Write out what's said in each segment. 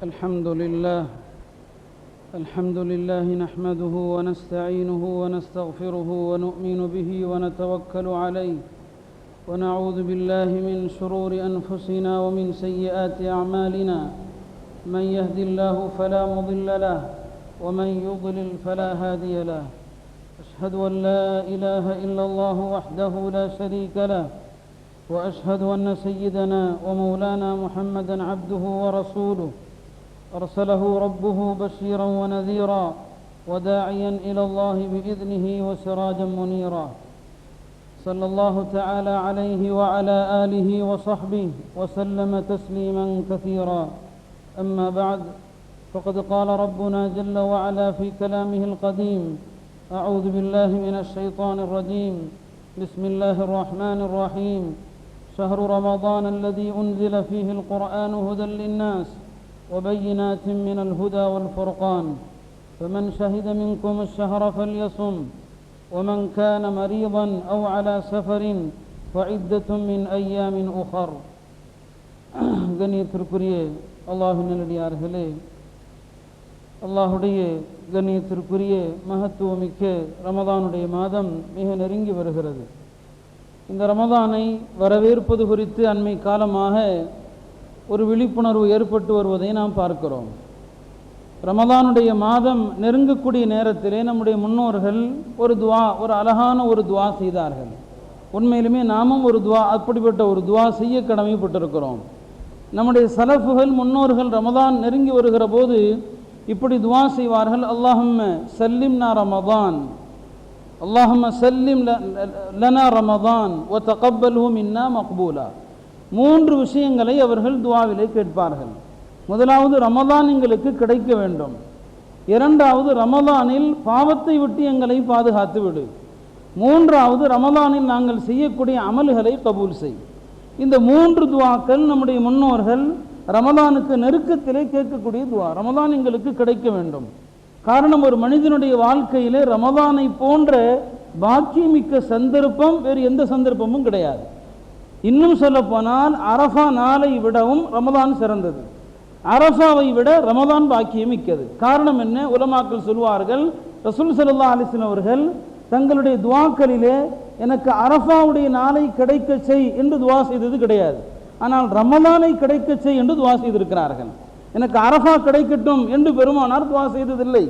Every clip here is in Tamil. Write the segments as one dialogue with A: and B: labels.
A: الحمد لله نحمده ونستعينه ونستغفره ونؤمن به ونتوكل عليه ونعوذ بالله من شرور أنفسنا ومن سيئات أعمالنا من يهد الله فلا مضل له ومن يضلل فلا هادي له أشهد أن لا إله إلا الله وحده لا شريك له وأشهد أن سيدنا ومولانا محمدا عبده ورسوله أرسله ربه بشيرا ونذيرا وداعيا إلى الله بإذنه وسراجا منيرا صلى الله تعالى عليه وعلى آله وصحبه وسلم تسليما كثيرا أما بعد فقد قال ربنا جل وعلا في كلامه القديم أعوذ بالله من الشيطان الرجيم بسم الله الرحمن الرحيم شهر رمضان الذي أنزل فيه القرآن هدى للناس وبينات من الهدى والفرقان فمن شهد منكم الشهر فليصم ومن كان مريضا أو على سفر فعدة من أيام أخر கண்ணியத்திற்குரிய அல்லாஹ்வின் நல்லடியார்களே, அல்லாஹுடைய கண்ணியத்திற்குரிய மகத்துவமிக்க ரமதானுடைய மாதம் மிக நெருங்கி வருகிறது. இந்த ரமதானை வரவேற்பது குறித்து அண்மை காலமாக ஒரு விழிப்புணர்வு ஏற்பட்டு வருவதை நாம் பார்க்கிறோம். ரமதானுடைய மாதம் நெருங்கக்கூடிய நேரத்திலே நம்முடைய முன்னோர்கள் ஒரு அழகான ஒரு துவா செய்தார்கள். உண்மையிலுமே நாமும் அப்படிப்பட்ட ஒரு துவா செய்ய கடமைப்பட்டிருக்கிறோம். நம்முடைய சலஃபுகள் முன்னோர்கள் ரமதான் நெருங்கி வருகிற போது இப்படி துவா செய்வார்கள். அல்லாஹும்ம சல்லிம்னா ரமதான், அல்லாஹும்ம சல்லிம் லனா ரமதான் வ தகப்பல்ஹு மின்னா மக்பூலா. 3 விஷயங்களை அவர்கள் துவாவிலே கேட்பார்கள். முதலாவது, ரமதான் எங்களுக்கு கிடைக்க வேண்டும். இரண்டாவது, ரமதானில் பாவத்தை விட்டு எங்களை பாதுகாத்து விடு. மூன்றாவது, ரமதானில் நாங்கள் செய்யக்கூடிய அமல்களை கபூல் செய். இந்த 3 துவாக்கள் நம்முடைய முன்னோர்கள் ரமதானுக்கு நெருக்கத்திலே கேட்கக்கூடிய துவா. ரமதான் எங்களுக்கு கிடைக்க வேண்டும். காரணம், ஒரு மனிதனுடைய வாழ்க்கையிலே ரமதானை போன்ற பாக்கியமிக்க சந்தர்ப்பம் வேறு எந்த சந்தர்ப்பமும் கிடையாது. இன்னும் சொல்ல போனால் அரஃபா நாளை விடவும் ரமதான் சிறந்தது. அரஃபாவை விட ரமதான் பாக்கியமிக்கது. காரணம் என்ன? உலமாக்கள் சொல்வார்கள், ரசூல் ஸல்லல்லாஹு அலைஹி வஸல்லம் அவர்கள் தங்களுடைய துவாக்களிலே எனக்கு அரஃபாவுடைய நாளை கிடைக்க செய் என்று துவா செய்தது கிடையாது. ஆனால் ரமதானை கிடைக்க செய் என்று துவா செய்திருக்கிறார்கள். எனக்கு அரஃபா கிடைக்கட்டும் என்று பெருமானார் துவா செய்ததில்லை.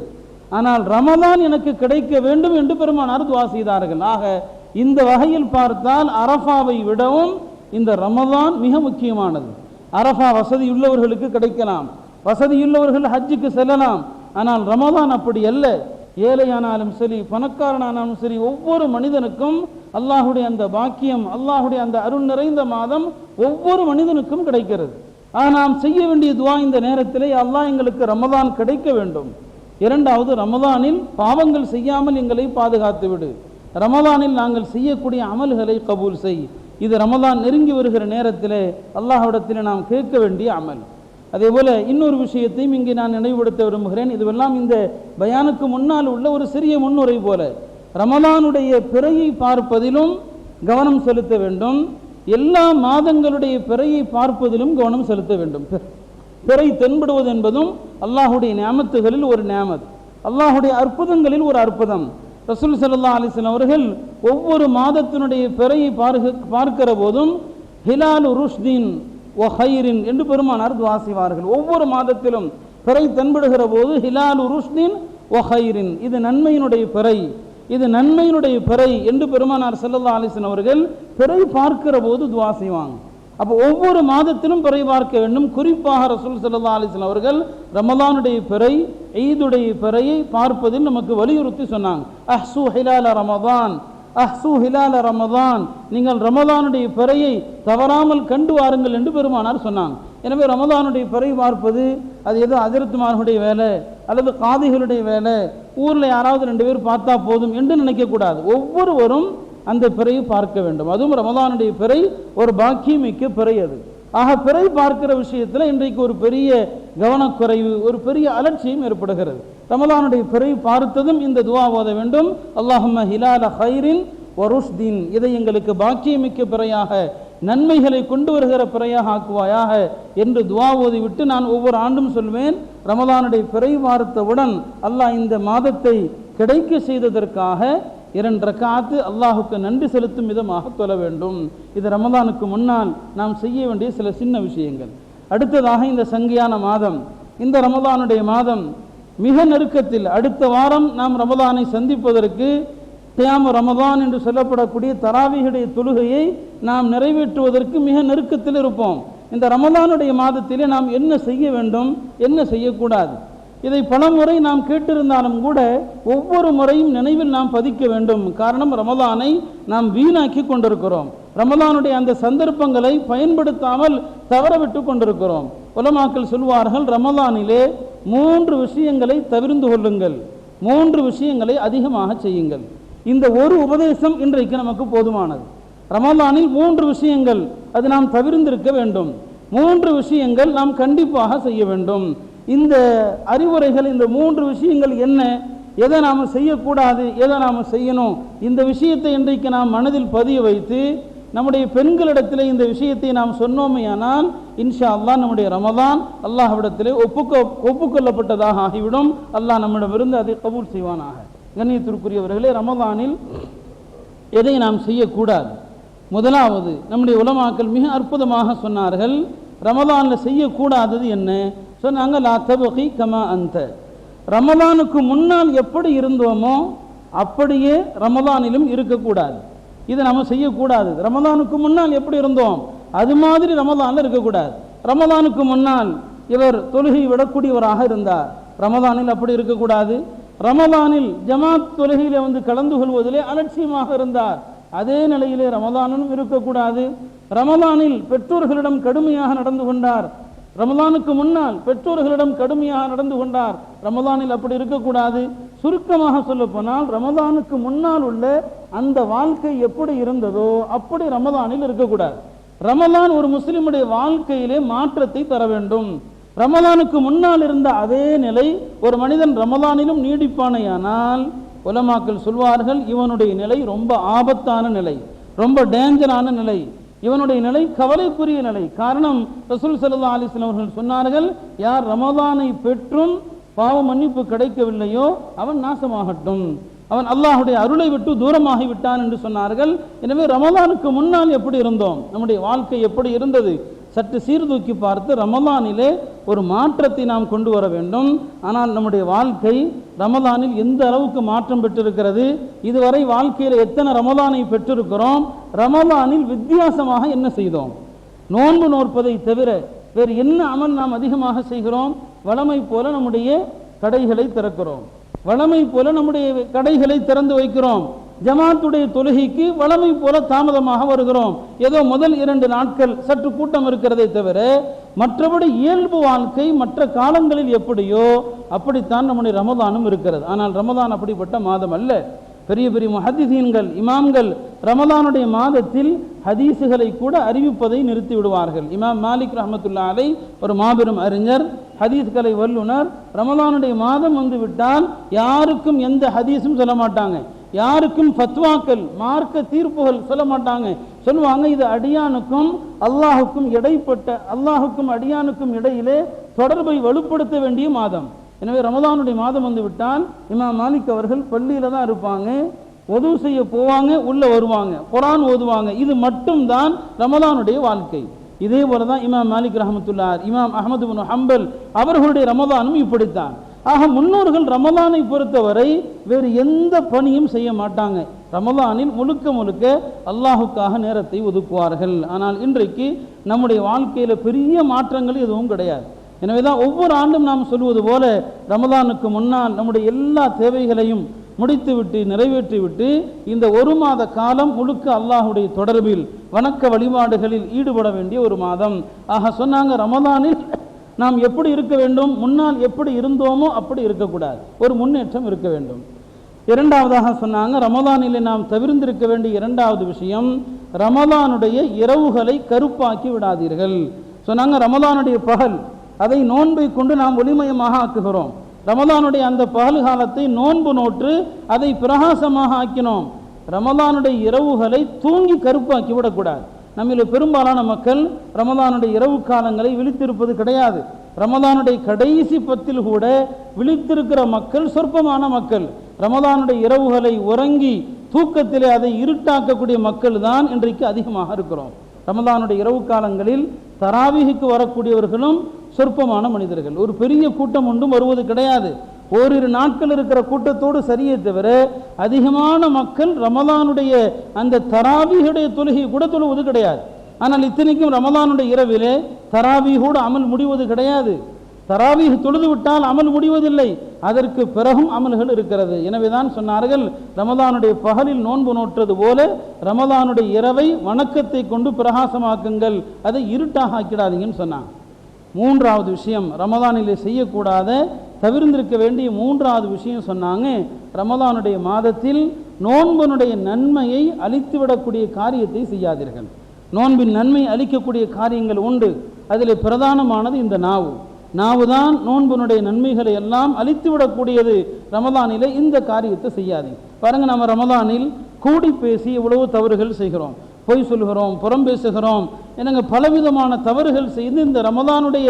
A: ஆனால் ரமதான் எனக்கு கிடைக்க வேண்டும் என்று பெருமானார் துவா செய்தார்கள். ஆக இந்த வகையில் பார்த்தால் அரஃபாவை விடவும் இந்த ரமதான் மிக முக்கியமானது. அரஃபா வசதியுள்ளவர்களுக்கு கிடைக்கலாம், வசதியுள்ளவர்கள் ஹஜ்ஜுக்கு செல்லலாம். ஆனால் ரமதான் அப்படி அல்ல. ஏழையானாலும் சரி, பணக்காரனானாலும் சரி, ஒவ்வொரு மனிதனுக்கும் அல்லாஹுடைய அந்த பாக்கியம், அல்லாஹுடைய அந்த அருள் நிறைந்த மாதம் ஒவ்வொரு மனிதனுக்கும் கிடைக்கிறது. ஆனால் நாம் செய்ய வேண்டிய துவா இந்த நேரத்திலே, அல்லாஹ் எங்களுக்கு ரமதான் கிடைக்க வேண்டும். இரண்டாவது, ரமதானில் பாவங்கள் செய்யாமல் எங்களை பாதுகாத்து விடு. ரமதானில் நாங்கள் செய்யக்கூடிய அமல்களை கபூல் செய். இது ரமதான் நெருங்கி வருகிற நேரத்தில் அல்லாஹ்விடத்தில் நாம் கேட்க வேண்டிய அமல். அதே போல இன்னொரு விஷயத்தையும் இங்கே நான் நினைவுபடுத்த விரும்புகிறேன். இதுவெல்லாம் இந்த பயானுக்கு முன்னால் உள்ள ஒரு சிறிய முன்னுரை போல. ரமதானுடைய பிறையை பார்ப்பதிலும் கவனம் செலுத்த வேண்டும். எல்லா மாதங்களுடைய பிறையை பார்ப்பதிலும் கவனம் செலுத்த வேண்டும். பிறை தென்படுவது என்பதும் அல்லாஹுடைய நியாமத்துகளில் ஒரு நியாமத், அல்லாஹுடைய அற்புதங்களில் ஒரு அற்புதம். ரசூல் ஸல்லல்லாஹு அலைஹி வஸல்லம் அவர்கள் ஒவ்வொரு மாதத்தினுடைய பிறையை பார்க்கிற போதும் ஹிலாலு ருஷ்தின் வ ஹைரின் என்று பெருமானார் துஆ செய்வார்கள். ஒவ்வொரு மாதத்திலும் பிறை தென்படுகிற போது ஹிலாலு ருஷ்தின் வ ஹைரின், இது நன்மையினுடைய பிறை, இது நன்மையினுடைய பிறை என்று பெருமானார் ஸல்லல்லாஹு அலைஹி வஸல்லம் அவர்கள் பிறை பார்க்கிற போது துஆ செய்வாங்க. அப்போ ஒவ்வொரு மாதத்திலும் பிறை பார்க்க வேண்டும். குறிப்பாக ரசூல் ஸல்லல்லாஹு அலைஹி வஸல்லம் அவர்கள் ரமலானுடைய பிறை, ஈதுடைய பிறையை பார்ப்பதில் நமக்கு வலியுறுத்தி சொன்னாங்க. அஹ்சு ஹிலால ரமதான், அஹ்சு ஹிலால ரமதான், நீங்கள் ரமலானுடைய பிறையை தவறாமல் கண்டு வாருங்கள் என்று பெருமானார் சொன்னாங்க. எனவே ரமலானுடைய பிறை பார்ப்பது அது ஏதோ அதிரத்துமார்களுடைய வேலை அல்லது காதிகளுடைய வேலை, ஊரில் யாராவது 2 பேர் பார்த்தா போதும் என்று நினைக்கக்கூடாது. ஒவ்வொருவரும் அந்த பிறையை பார்க்க வேண்டும். அதுவும் ரமதானுடைய பிறை ஒரு பாக்கியமிக்க பிறை அது. ஆக பிறை பார்க்கிற விஷயத்தில் இன்றைக்கு ஒரு பெரிய கவனக்குறைவு, ஒரு பெரிய அலட்சியம் ஏற்படுகிறது. ரமதானுடைய பிறை பார்த்ததும் இந்த துஆ ஓத வேண்டும். அல்லாஹும்ம ஹிலால ஹைரின் வ ருஷ்தின், இதை எங்களுக்கு பாக்கியமிக்க பிறையாக நன்மைகளை கொண்டு வருகிற பிறையாக ஆக்குவாயாக என்று துவா ஓதிவிட்டு நான் ஒவ்வொரு ஆண்டும் சொல்வேன், ரமலானுடைய பிறை வாரத்தவுடன் அல்லாஹ் இந்த மாதத்தை கிடைக்க செய்ததற்காக 2 ரக்காத்து அல்லாஹுக்கு நன்றி செலுத்தும் விதமாக தொழ வேண்டும். இது ரமலானுக்கு முன்னால் நாம் செய்ய வேண்டிய சில சின்ன விஷயங்கள். அடுத்ததாக இந்த சங்கியான மாதம், இந்த ரமலானுடைய மாதம் மிக நெருக்கத்தில், அடுத்த வாரம் நாம் ரமலானை சந்திப்பதற்கு கியாம ரமலான் என்று சொல்லப்படக்கூடிய தராவீஹுடைய தொழுகையை நாம் நிறைவேற்றுவதற்கு மிக நெருக்கத்தில் இருப்போம். இந்த ரமலானுடைய மாதத்திலே நாம் என்ன செய்ய வேண்டும், என்ன செய்யக்கூடாது, இதை பலமுறை நாம் கேட்டிருந்தாலும் கூட ஒவ்வொரு முறையும் நினைவில் நாம் பதிக்க வேண்டும். காரணம், ரமலானை நாம் வீணாக்கி கொண்டிருக்கிறோம். ரமலானுடைய அந்த சந்தர்ப்பங்களை பயன்படுத்தாமல் தவறவிட்டு கொண்டிருக்கிறோம். உலமாக்கள் சொல்வார்கள், ரமலானிலே 3 விஷயங்களை தவிர்ந்து கொள்ளுங்கள், 3 விஷயங்களை அதிகமாக செய்யுங்கள். இந்த ஒரு உபதேசம் இன்றைக்கு நமக்கு போதுமானது. ரமலானில் 3 விஷயங்கள் அது நாம் தவிர்ந்திருக்க வேண்டும். 3 விஷயங்கள் நாம் கண்டிப்பாக செய்ய வேண்டும். இந்த அறிவுரைகள், இந்த 3 விஷயங்கள் என்ன, எதை நாம் செய்யக்கூடாது, எதை நாம் செய்யணும், இந்த விஷயத்தை இன்றைக்கு நாம் மனதில் பதிய வைத்து நம்முடைய பெண்களிடத்தில் இந்த விஷயத்தை நாம் சொன்னோமையானால் இன்ஷா அல்லாஹ் நம்முடைய ரமலான் அல்லாஹ்விடத்திலே ஒப்புக்கொள்ளப்பட்டதாக ஆகிவிடும். அல்லாஹ் நம்மிடமிருந்து அதை கபூல் செய்வானாக. கண்ணியத்திற்குரியவர்களே, ரமலானில் எதை நாம் செய்யக்கூடாது? முதலாவது, நம்முடைய உலமாக்கள் மிக அற்புதமாக சொன்னார்கள். ரமலானில் செய்யக்கூடாதது என்ன சொன்னாங்க? லா தபகி கமா அந்த. ரமலானுக்கு முன்னால் எப்படி இருந்தோமோ அப்படியே ரமலானிலும் இருக்கக்கூடாது. இதை நம்ம செய்யக்கூடாது. ரமலானுக்கு முன்னால் எப்படி இருந்தோம் அது மாதிரி ரமலானில் இருக்கக்கூடாது. ரமலானுக்கு முன்னால் இவர் தொழுகை விடக்கூடியவராக இருந்தார், ரமலானில் அப்படி இருக்கக்கூடாது. ரமலானில் ஜமாத் தொழுகையிலே கலந்து கொள்வதிலே அலட்சியமாக இருந்தார், அதே நிலையிலே ரமலானிலும் இருக்கக்கூடாது. ரமலானில் பெற்றோர்களிடம் கடுமையாக நடந்து கொண்டார், ரமலானுக்கு முன்னால் பெற்றோர்களிடம் கடுமையாக நடந்து கொண்டார், ரமலானில் அப்படி இருக்கக்கூடாது. சுருக்கமாக சொல்ல போனால், ரமலானுக்கு முன்னால் உள்ள அந்த வாழ்க்கை எப்படி இருந்ததோ அப்படி ரமலானில் இருக்கக்கூடாது. ரமலான் ஒரு முஸ்லிமுடைய வாழ்க்கையிலே மாற்றத்தை தர வேண்டும். ரமலானுக்கு முன்னால் இருந்த அதே நிலை ஒரு மனிதன் ரமலானிலும் நீடிப்பானையானால் உலமாக்கள் சொல்வார்கள், இவனுடைய நிலை ரொம்ப ஆபத்தான நிலை, ரொம்ப டேஞ்சரான நிலை, இவனுடைய நிலை கவலைக்குரிய நிலை. காரணம், ரசூல் ஸல்லல்லாஹு அலைஹி வஸல்லம் அவர்கள் சொன்னார்கள், யார் ரமலானை பெற்றும் பாவ மன்னிப்பு கிடைக்கவில்லையோ அவன் நாசமாகட்டும், அவன் அல்லாஹுடைய அருளை விட்டு தூரமாகி விட்டான் என்று சொன்னார்கள். எனவே ரமலானுக்கு முன்னால் எப்படி இருந்தோம், நம்முடைய வாழ்க்கை எப்படி இருந்தது, சற்று சீர்தூக்கி பார்த்து ரமலானிலே ஒரு மாற்றத்தை நாம் கொண்டு வர வேண்டும். ஆனால் நம்முடைய வாழ்க்கை ரமலானில் எந்த அளவுக்கு மாற்றம் பெற்றிருக்கிறது, இதுவரை வாழ்க்கையில் எத்தனை ரமலானை பெற்றிருக்கிறோம், ரமலானில் வித்தியாசமாக என்ன செய்தோம், நோன்பு நோற்பதை தவிர வேறு என்ன அமல் நாம் அதிகமாக செய்கிறோம்? வழமை போல நம்முடைய கடைகளை திறக்கிறோம், வழமை போல நம்முடைய கடைகளை திறந்து வைக்கிறோம், ஜமாத்துடைய தொழுகைக்கு வழமை போல தாமதமாக வருகிறோம். ஏதோ முதல் 2 நாட்கள் சற்று கூட்டம் இருக்கிறதை தவிர மற்றபடி இயல்பு வாழ்க்கை மற்ற காலங்களில் எப்படியோ அப்படித்தான் நம்முடைய ரமலானும் இருக்கிறது. ஆனால் ரமலான் அப்படிப்பட்ட மாதம் அல்ல. பெரிய பெரிய முஹத்திஸீன்கள், இமாம்கள் ரமலானுடைய மாதத்தில் ஹதீஸுகளை கூட அறிவிப்பதை நிறுத்தி விடுவார்கள். இமாம் மாலிக் ரஹ்மத்துல்லாஹி அலைஹி ஒரு மாபெரும் அறிஞர், ஹதீஸ்களை வல்லுனர், ரமலானுடைய மாதம் விட்டால் யாருக்கும் எந்த ஹதீஸும் சொல்ல மாட்டாங்க, யாருக்கும் ஃபத்வாக்கள் மார்க்க தீர்ப்புகள் சொல்ல மாட்டாங்க. சொல்லுவாங்க, இது அடியானுக்கும் அல்லாஹுக்கும் இடைப்பட்ட, அல்லாஹுக்கும் அடியானுக்கும் இடையிலே தொடர்பை வலுப்படுத்த வேண்டிய மாதம். எனவே ரமலானுடைய மாதம் விட்டால் இமாம் மாலிக் அவர்கள் பள்ளியில தான் இருப்பாங்க, ஒது செய்ய போவாங்க, உள்ள வருவாங்க, குர்ஆன் ஓதுவாங்க. இது மட்டும்தான் ரமலானுடைய வாழ்க்கை. இதே போலதான் இமாம் மாலிக் ரஹ்மத்துல்லாஹி, இமாம் அஹ்மது இப்னு ஹம்பல் அவர்களுடைய ரமலானும் இப்படித்தான். ஆக முன்னோர்கள் ரமலானை பொறுத்தவரை வேறு எந்த பணியும் செய்ய மாட்டாங்க, ரமலானில் முழுக்க முழுக்க அல்லாஹுக்காக நேரத்தை ஒதுக்குவார்கள். ஆனால் இன்றைக்கு நம்முடைய வாழ்க்கையில் பெரிய மாற்றங்கள் எதுவும் கிடையாது. எனவே தான் ஒவ்வொரு ஆண்டும் நாம் சொல்வது போல ரமலானுக்கு முன்னால் நம்முடைய எல்லா தேவைகளையும் முடித்துவிட்டு நிறைவேற்றிவிட்டு இந்த 1 மாத காலம் முழுக்க அல்லாஹுடைய தொடர்பில் வணக்க வழிபாடுகளில் ஈடுபட வேண்டிய ஒரு மாதம். ஆக சொன்னாங்க, ரமலானில் நாம் எப்படி இருக்க வேண்டும், முன்னால் எப்படி இருந்தோமோ அப்படி இருக்கக்கூடாது, ஒரு முன்னேற்றம் இருக்க வேண்டும். இரண்டாவதாக சொன்னாங்க, ரமலானிலே நாம் தவிர்ந்திருக்க வேண்டிய 2வது விஷயம், ரமலானுடைய இரவுகளை கருப்பாக்கி விடாதீர்கள். சொன்னாங்க, ரமலானுடைய பகல் அதை நோன்பை கொண்டு நாம் ஒளிமயமாக ஆக்குகிறோம். ரமலானுடைய அந்த பகல் காலத்தை நோன்பு நோற்று அதை பிரகாசமாக ஆக்கினோம். ரமலானுடைய இரவுகளை தூங்கி கருப்பாக்கி விடக்கூடாது. நம்மில் பெரும்பாலான மக்கள் ரமதானுடைய இரவு காலங்களை விழித்திருப்பது கிடையாது. ரமதானுடைய கடைசி 10 கூட விழித்திருக்கிற மக்கள் சொற்பமான மக்கள். ரமதானுடைய இரவுகளை உறங்கி தூக்கத்திலே அதை இருட்டாக்கக்கூடிய மக்கள் தான் இன்றைக்கு அதிகமாக இருக்கிறோம். ரமதானுடைய இரவு காலங்களில் தராவீஹுக்கு வரக்கூடியவர்களும் சொற்பமான மனிதர்கள். ஒரு பெரிய கூட்டம் ஒன்றும் வருவது கிடையாது. ஓரிரு நாட்கள் இருக்கிற கூட்டத்தோடு சரியே தவிர அதிகமான மக்கள் ரமதானுடைய அந்த தராவீஹுடைய தொழுகை கூட தொழுவது கிடையாது. ஆனால் இத்தனைக்கும் ரமதானுடைய இரவிலே தராவீஹோடு அமல் முடிவது கிடையாது. தராவீஹ் தொழுது விட்டால் அமல் முடிவதில்லை, அதற்கு பிறகும் அமல்கள் இருக்கிறது. எனவே தான் சொன்னார்கள், ரமதானுடைய பகலில் நோன்பு நோற்றது போல ரமதானுடைய இரவை வணக்கத்தை கொண்டு பிரகாசமாக்குங்கள், அதை இருட்டாக ஆக்கிடாதீங்கன்னு சொன்னாங்க. மூன்றாவது விஷயம், ரமதானிலே செய்யக்கூடாத தவிர்ந்திருக்க வேண்டிய மூன்றாவது விஷயம் சொன்னாங்க, ரமதானுடைய மாதத்தில் நோன்பினுடைய நன்மையை அளித்துவிடக்கூடிய காரியத்தை செய்யாதீர்கள். நோன்பின் நன்மை அளிக்கக்கூடிய காரியங்கள் உண்டு. அதில் பிரதானமானது இந்த நாவு தான் நோன்பினுடைய நன்மைகளை எல்லாம் அளித்துவிடக்கூடியது. ரமதானிலே இந்த காரியத்தை செய்யாதீங்க. பாருங்கள், நம்ம ரமதானில் கூடி பேசி எவ்வளவு தவறுகள் செய்கிறோம். பொய் சொல்கிறோம், புறம் பேசுகிறோம், எனக்கு பலவிதமான தவறுகள் செய்து இந்த ரமதானுடைய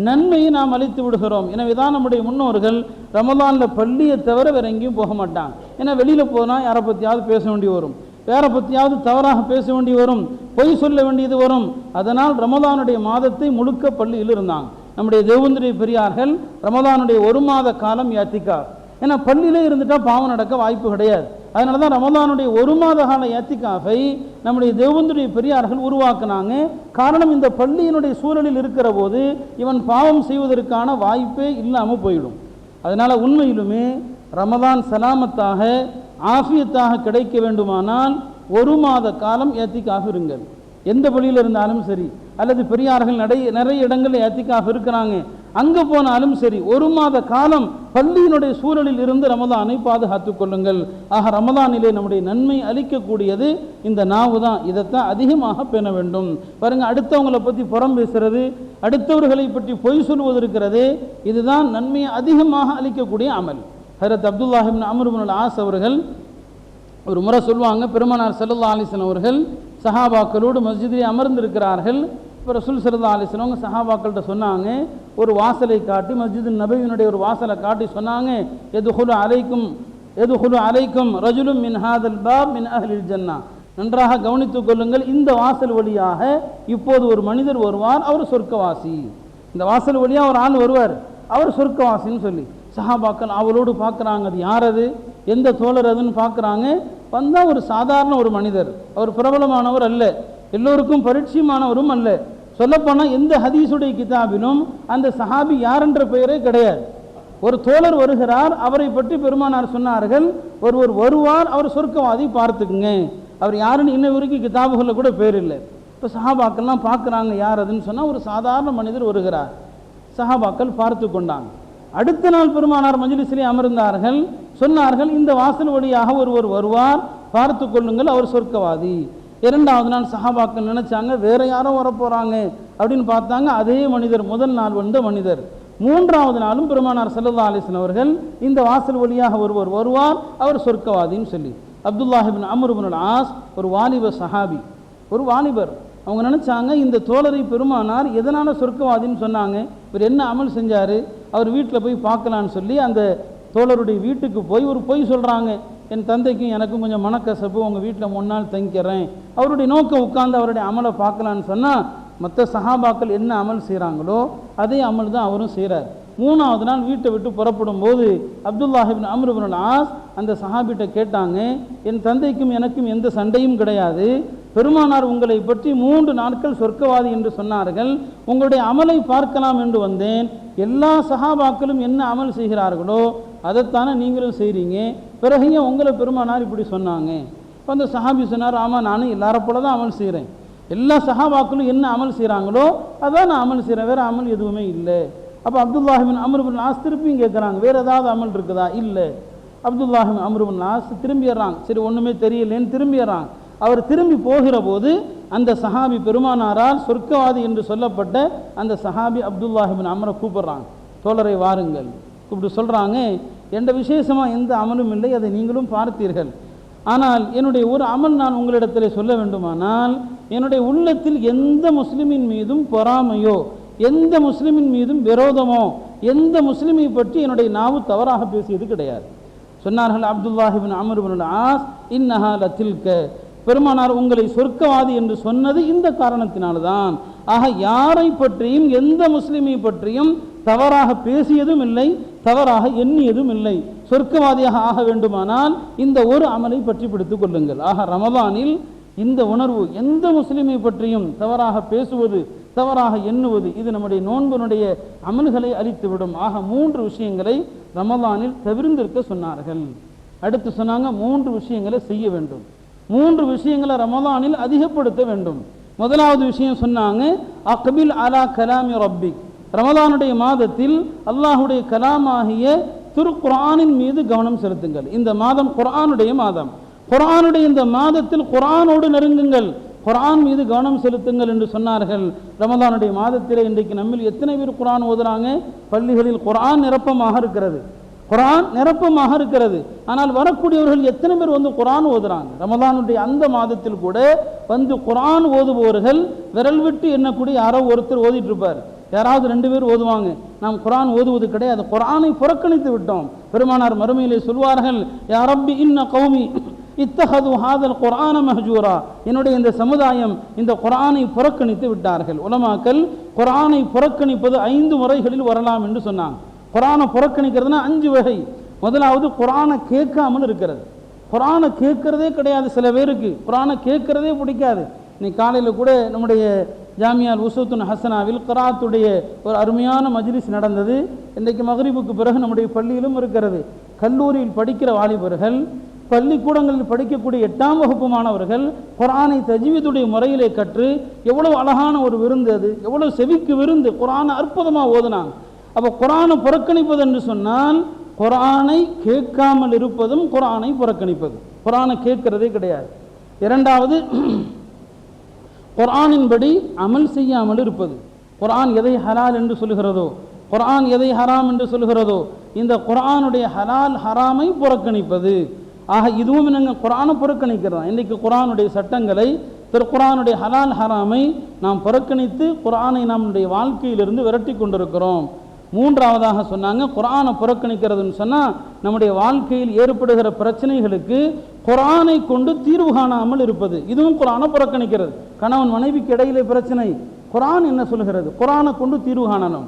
A: நன்மையை நாம் அளித்து விடுகிறோம். எனவே தான் நம்முடைய முன்னோர்கள் ரமதானில் பள்ளியை தவிர வேற எங்கேயும் போக மாட்டாங்க. ஏன்னா வெளியில் போனால் யாரை பற்றியாவது பேச வேண்டி வரும், வேற பற்றியாவது தவறாக பேச வேண்டி வரும், பொய் சொல்ல வேண்டியது வரும். அதனால் ரமதானுடைய மாதத்தை முழுக்க பள்ளியில் இருந்தாங்க. நம்முடைய தேவந்திரிய பெரியார்கள் ரமதானுடைய 1 மாத காலம் யாத்திகாஃப். ஏன்னா பள்ளியிலே இருந்துட்டா பாவம் நடக்க வாய்ப்பு கிடையாது. அதனால தான் ரமதானுடைய 1 மாத கால யாத்திகாஃபை நம்முடைய தேவந்திரிய பெரியார்கள் உருவாக்குனாங்க. காரணம், இந்த பள்ளியினுடைய சூழலில் இருக்கிற போது இவன் பாவம் செய்வதற்கான வாய்ப்பே இல்லாமல் போயிடும். அதனால் உண்மையிலுமே ரமதான் சலாமத்தாக ஆஃபியத்தாக கிடைக்க வேண்டுமானால் 1 மாத காலம் யாத்திகாஃப் இருங்கள். எந்த பள்ளியில் இருந்தாலும் சரி, அல்லது பெரியார்கள் நிறைய இடங்களில் யாத்திகாஃப் இருக்கிறாங்க, அங்கே போனாலும் சரி 1 மாத காலம் பள்ளியினுடைய சூழலில் இருந்து ரமதானை பாதுகாத்துக் கொள்ளுங்கள். ஆக ரமதானிலே நம்முடைய நன்மை அளிக்கக்கூடியது இந்த நாவு தான். இதைத்தான் அதிகமாக பேண வேண்டும். பாருங்கள், அடுத்தவங்களை பற்றி புறம் பேசுறது, அடுத்தவர்களை பற்றி பொய் சொல்வது இருக்கிறது, இதுதான் நன்மையை அதிகமாக அளிக்கக்கூடிய அமல். ஹஜ்ரத் அப்துல்லாஹ் இப்னு அம்ர் இப்னுல் ஆஸ் அவர்கள் ஒரு முறை சொல்லுவாங்க, பெருமானார் ஸல்லல்லாஹு அலைஹி வஸல்லம் அவர்கள் சஹாபாக்களோடு மஸ்ஜிதிலே அமர்ந்திருக்கிறார்கள். இப்போ ரசூல் ஸல்லல்லாஹு அலைஹி வஸல்லம் சஹாபாக்கள்கிட்ட சொன்னாங்க, ஒரு வாசலை காட்டி, மஸ்ஜிது நபவியினுடைய ஒரு வாசலை காட்டி சொன்னாங்க, எதுஹுலு அலைக்கும் ரஜுலும் மின் ஹாதல் பாப் மின் அஹ்லில் ஜன்னா. நன்றாக கவனித்துக் கொள்ளுங்கள், இந்த வாசல் வழியாக இப்போது ஒரு மனிதர் வருவார், அவர் சொர்க்கவாசி. இந்த வாசல் வழியாக ஒரு ஆள் வருவார், அவர் சொர்க்கவாசின்னு சொல்லி சஹாபாக்கள் அவளோடு பார்க்குறாங்க. அது யார், அது எந்த தோழர் அதுன்னு பார்க்குறாங்க. வந்தால் ஒரு சாதாரண ஒரு மனிதர், அவர் பிரபலமானவர் அல்ல, எல்லோருக்கும் பரிட்சயமானவரும் அல்ல. சொல்லப்போனால் எந்த ஹதீஸுடைய கிதாபிலும் அந்த சஹாபி யார் என்ற பெயரே கிடையாது. ஒரு தோழர் வருகிறார், அவரை பற்றி பெருமானார் சொன்னார்கள், ஒருவர் வருவார், அவர் சொர்க்கவாதி, பார்த்துக்குங்க. அவர் யாருன்னு இன்ன வரைக்கும் கிதாபுகளில் கூட பேர் இல்லை. இப்போ சஹாபாக்கள்லாம் பார்க்குறாங்க, யார் அதுன்னு சொன்னால் ஒரு சாதாரண மனிதர் வருகிறார். சஹாபாக்கள் பார்த்து கொண்டாங்க. அடுத்த நாள் பெருமானார் மஜ்லிஸிலே அமர்ந்தார்கள், சொன்னார்கள், இந்த வாசல் வழியாக ஒருவர் வருவார், பார்த்து கொள்ளுங்கள், அவர் சொர்க்கவாதி. 2வது நாள் சஹாபாக்கள் நினைச்சாங்க வேற யாரோ வரப்போறாங்க அப்படின்னு பார்த்தாங்க, அதே மனிதர், முதல் நாள் வந்த மனிதர். 3வது நாளும் பெருமானார் ஸல்லல்லாஹு அலைஹி வஸல்லம் அவர்கள் இந்த வாசல் வழியாக ஒருவர் வருவார், அவர் சொர்க்கவாதின்னு சொல்லி. அப்துல்லாஹ் இப்னு அம்ர் இப்னுல் ஆஸ் ஒரு வாலிப சஹாபி, ஒரு வாலிபர். அவங்க நினச்சாங்க, இந்த தோழரை பெருமானார் எதனால் சொர்க்கவாதின்னு சொன்னாங்க, இவர் என்ன அமல் செஞ்சார், அவர் வீட்டில் போய் பார்க்கலான்னு சொல்லி அந்த தோழருடைய வீட்டுக்கு போய் ஒரு பொய் சொல்கிறாங்க, என் தந்தைக்கும் எனக்கும் கொஞ்சம் மனக்கசப்பு, உங்கள் வீட்டில் 3 நாள் தங்கிக்கிறேன். அவருடைய நோக்கம் உட்கார்ந்து அவருடைய அமலை பார்க்கலான்னு சொன்னால், மற்ற சஹாபாக்கள் என்ன அமல் செய்கிறாங்களோ அதே அமல் தான் அவரும் செய்கிறார். 3வது நாள் வீட்டை விட்டு புறப்படும் போது அப்துல்லாஹ் இப்னு அம்ர் இப்னுல் ஆஸ் அந்த சஹாபிட்ட கேட்டாங்க, என் தந்தைக்கும் எனக்கும் எந்த சண்டையும் கிடையாது, பெருமானார் உங்களை பற்றி 3 நாட்கள் சொர்க்கவாதி என்று சொன்னார்கள், உங்களுடைய அமலை பார்க்கலாம் என்று வந்தேன். எல்லா சஹாபாக்களும் என்ன அமல் செய்கிறார்களோ அதைத்தானே நீங்களும் செய்கிறீங்க, பிறகு உங்களை பெருமானார் இப்படி சொன்னாங்க. இப்போ அந்த சஹாபி சொன்னார், ஆமாம், நானும் எல்லாரை போல தான் அமல் செய்கிறேன், எல்லா சஹாபாக்களும் என்ன அமல் செய்கிறாங்களோ அதான் நான் அமல் செய்கிறேன், வேறு அமல் எதுவுமே இல்லை. அப்போ அப்துல்லாஹ் இப்னு அம்ர் இப்னுல் ஆஸ் திருப்பியும் கேட்குறாங்க, வேறு ஏதாவது அமல் இருக்குதா? இல்லை. அப்துல்லாஹ் இப்னு அம்ர் இப்னுல் ஆஸ் திரும்பிடுறாங்க, சரி ஒன்றுமே தெரியலேன்னு திரும்பிடுறாங்க. அவர் திரும்பி போகிற போது அந்த சஹாபி, பெருமானாரால் சொர்க்கவாதி என்று சொல்லப்பட்ட அந்த சஹாபி அப்துல்லாஹ் இப்னு அம்ரை கூப்பிடுறாங்க, தோழரை வாருங்கள். கூப்பிட்டு சொல்கிறாங்க, எந்த விசேஷமாக எந்த அமலும் இல்லை, அதை நீங்களும் பார்த்தீர்கள். ஆனால் என்னுடைய ஒரு அமல் நான் உங்களிடத்தில் சொல்ல வேண்டுமானால், என்னுடைய உள்ளத்தில் எந்த முஸ்லிமின் மீதும் பொறாமையோ, எந்த முஸ்லிமின் மீதும் விரோதமோ, எந்த முஸ்லிமை பற்றி என்னுடைய நாவு தவறாக பேசியது கிடையாது. சொன்னார்கள் அப்துல்லாஹ் இப்னு அம்ர் இப்னுல் ஆஸ், இன்னஹா லதில்க, பெருமானார் உங்களை சொர்க்கவாதி என்று சொன்னது இந்த காரணத்தினால்தான். ஆக யாரை பற்றியும் எந்த முஸ்லிமை பற்றியும் தவறாக பேசியதும் இல்லை, தவறாக எண்ணியதும் இல்லை. சொர்க்கவாதியாக ஆக வேண்டுமானால் இந்த ஒரு அமலை பற்றி பிடித்துக் கொள்ளுங்கள். ஆக ரமதானில் இந்த உணர்வு, எந்த முஸ்லிமை பற்றியும் தவறாக பேசுவது, தவறாக எண்ணுவது, இது நம்முடைய நோன்பினுடைய அமல்களை அழித்துவிடும். ஆக 3 விஷயங்களை ரமதானில் தவிர்ந்திருக்க சொன்னார்கள். அடுத்து சொன்னாங்க 3 விஷயங்களை செய்ய வேண்டும். 3 விஷயங்களை ரமதானில் அதிகப்படுத்த வேண்டும். முதலாவது விஷயம் சொன்னாங்க, அக்பில் அலா கலாமி ரப்பிக், ரமதானுடைய மாதத்தில் அல்லாஹுடைய கலாமாகிய திருக்குர்ஆனின் மீது கவனம் செலுத்துங்கள். இந்த மாதம் குர்ஆனுடைய மாதம். குர்ஆனுடைய இந்த மாதத்தில் குர்ஆனோடு நெருங்குங்கள், குர்ஆன் மீது கவனம் செலுத்துங்கள் என்று சொன்னார்கள். ரமதானுடைய மாதத்திலே இன்றைக்கு நம்மில் எத்தனை பேர் குர்ஆன் ஓதுறாங்க? பள்ளிகளில் குர்ஆன் நிரப்பமாக இருக்கிறது, குர்ஆன் நிரப்பமாக இருக்கிறது. ஆனால் வரக்கூடியவர்கள் எத்தனை பேர் வந்து குர்ஆன் ஓதுறாங்க? ரமதானுடைய அந்த மாதத்தில் கூட வந்து குர்ஆன் ஓதுபவர்கள் விரல் விட்டு எண்ணக்கூடிய யாரோ ஒருத்தர் ஓதிட்டு இருப்பார், யாராவது 2 பேர் ஓதுவாங்க. நாம் குர்ஆன் ஓதுவது கிடையாது, குர்ஆனை புறக்கணித்து விட்டோம். பெருமானார் மறுமையிலே சொல்வார்கள், யா ரப்பி இன்ன கௌமி இத்தஹது ஹாதல் குர்ஆன மஹ்ஜூரா, என்னுடைய இந்த சமுதாயம் இந்த குர்ஆனை புறக்கணித்து விட்டார்கள். உலமாக்கள் குர்ஆனை புறக்கணிப்பது 5 முறைகளில் வரலாம் என்று சொன்னாங்க. குர்ஆனை புறக்கணிக்கிறதுனா 5 வகை. முதலாவது குர்ஆனை கேட்காமல் இருக்கிறது. குர்ஆனை கேட்கறதே கிடையாது, சில பேருக்கு குர்ஆனை கேட்கறதே பிடிக்காது. இன்னைக்கு காலையில் கூட நம்முடைய ஜாமியால் உசூத்துன் ஹசனாவில் கிராத்துடைய ஒரு அருமையான மஜ்லிஸ் நடந்தது. இன்றைக்கு மக்ரிபுக்கு பிறகு நம்முடைய பள்ளியிலும் இருக்கிறது. கல்லூரியில் படிக்கிற வாலிபர்கள், பள்ளிக்கூடங்களில் படிக்கக்கூடிய 8ஆம் வகுப்பு மாணவர்கள் குர்ஆனை தஜ்வீதுடைய முறையிலே கற்று எவ்வளவு அழகான ஒரு விருந்து, அது எவ்வளவு செவிக்கு விருந்து, குர்ஆனை அற்புதமாக ஓதுனாங்க. அப்போ குர்ஆனை புறக்கணிப்பது என்று சொன்னால் குர்ஆனை கேட்காமல் இருப்பதும் குர்ஆனை புறக்கணிப்பது. குர்ஆனை கேட்கிறதே கிடையாது. இரண்டாவது, குர்ஆனின்படி அமல் செய்யாமல் இருப்பது. குர்ஆன் எதை ஹலால் என்று சொல்கிறதோ, குர்ஆன் எதை ஹராம் என்று சொல்கிறதோ, இந்த குர்ஆனுடைய ஹலால் ஹராமை புறக்கணிப்பது. ஆக இதுவும் நாங்கள் குர்ஆனை புறக்கணிக்கிறோம். இன்றைக்கு குர்ஆனுடைய சட்டங்களை, திருக்குர்ஆனுடைய ஹலால் ஹராமை நாம் புறக்கணித்து குர்ஆனை நம்முடைய வாழ்க்கையிலிருந்து விரட்டி கொண்டிருக்கிறோம். மூன்றாவதாக சொன்னாங்க, குர்ஆனை புறக்கணிக்கிறதுன்னு சொன்னால் நம்முடைய வாழ்க்கையில் ஏற்படுகிற பிரச்சனைகளுக்கு குர்ஆனை கொண்டு தீர்வு காணாமல் இருப்பது. இதுவும் குர்ஆனை புறக்கணிக்கிறது. கணவன் மனைவிக்கு இடையிலே பிரச்சனை, குர்ஆன் என்ன சொல்கிறது? குர்ஆனை கொண்டு தீர்வு காணணும்.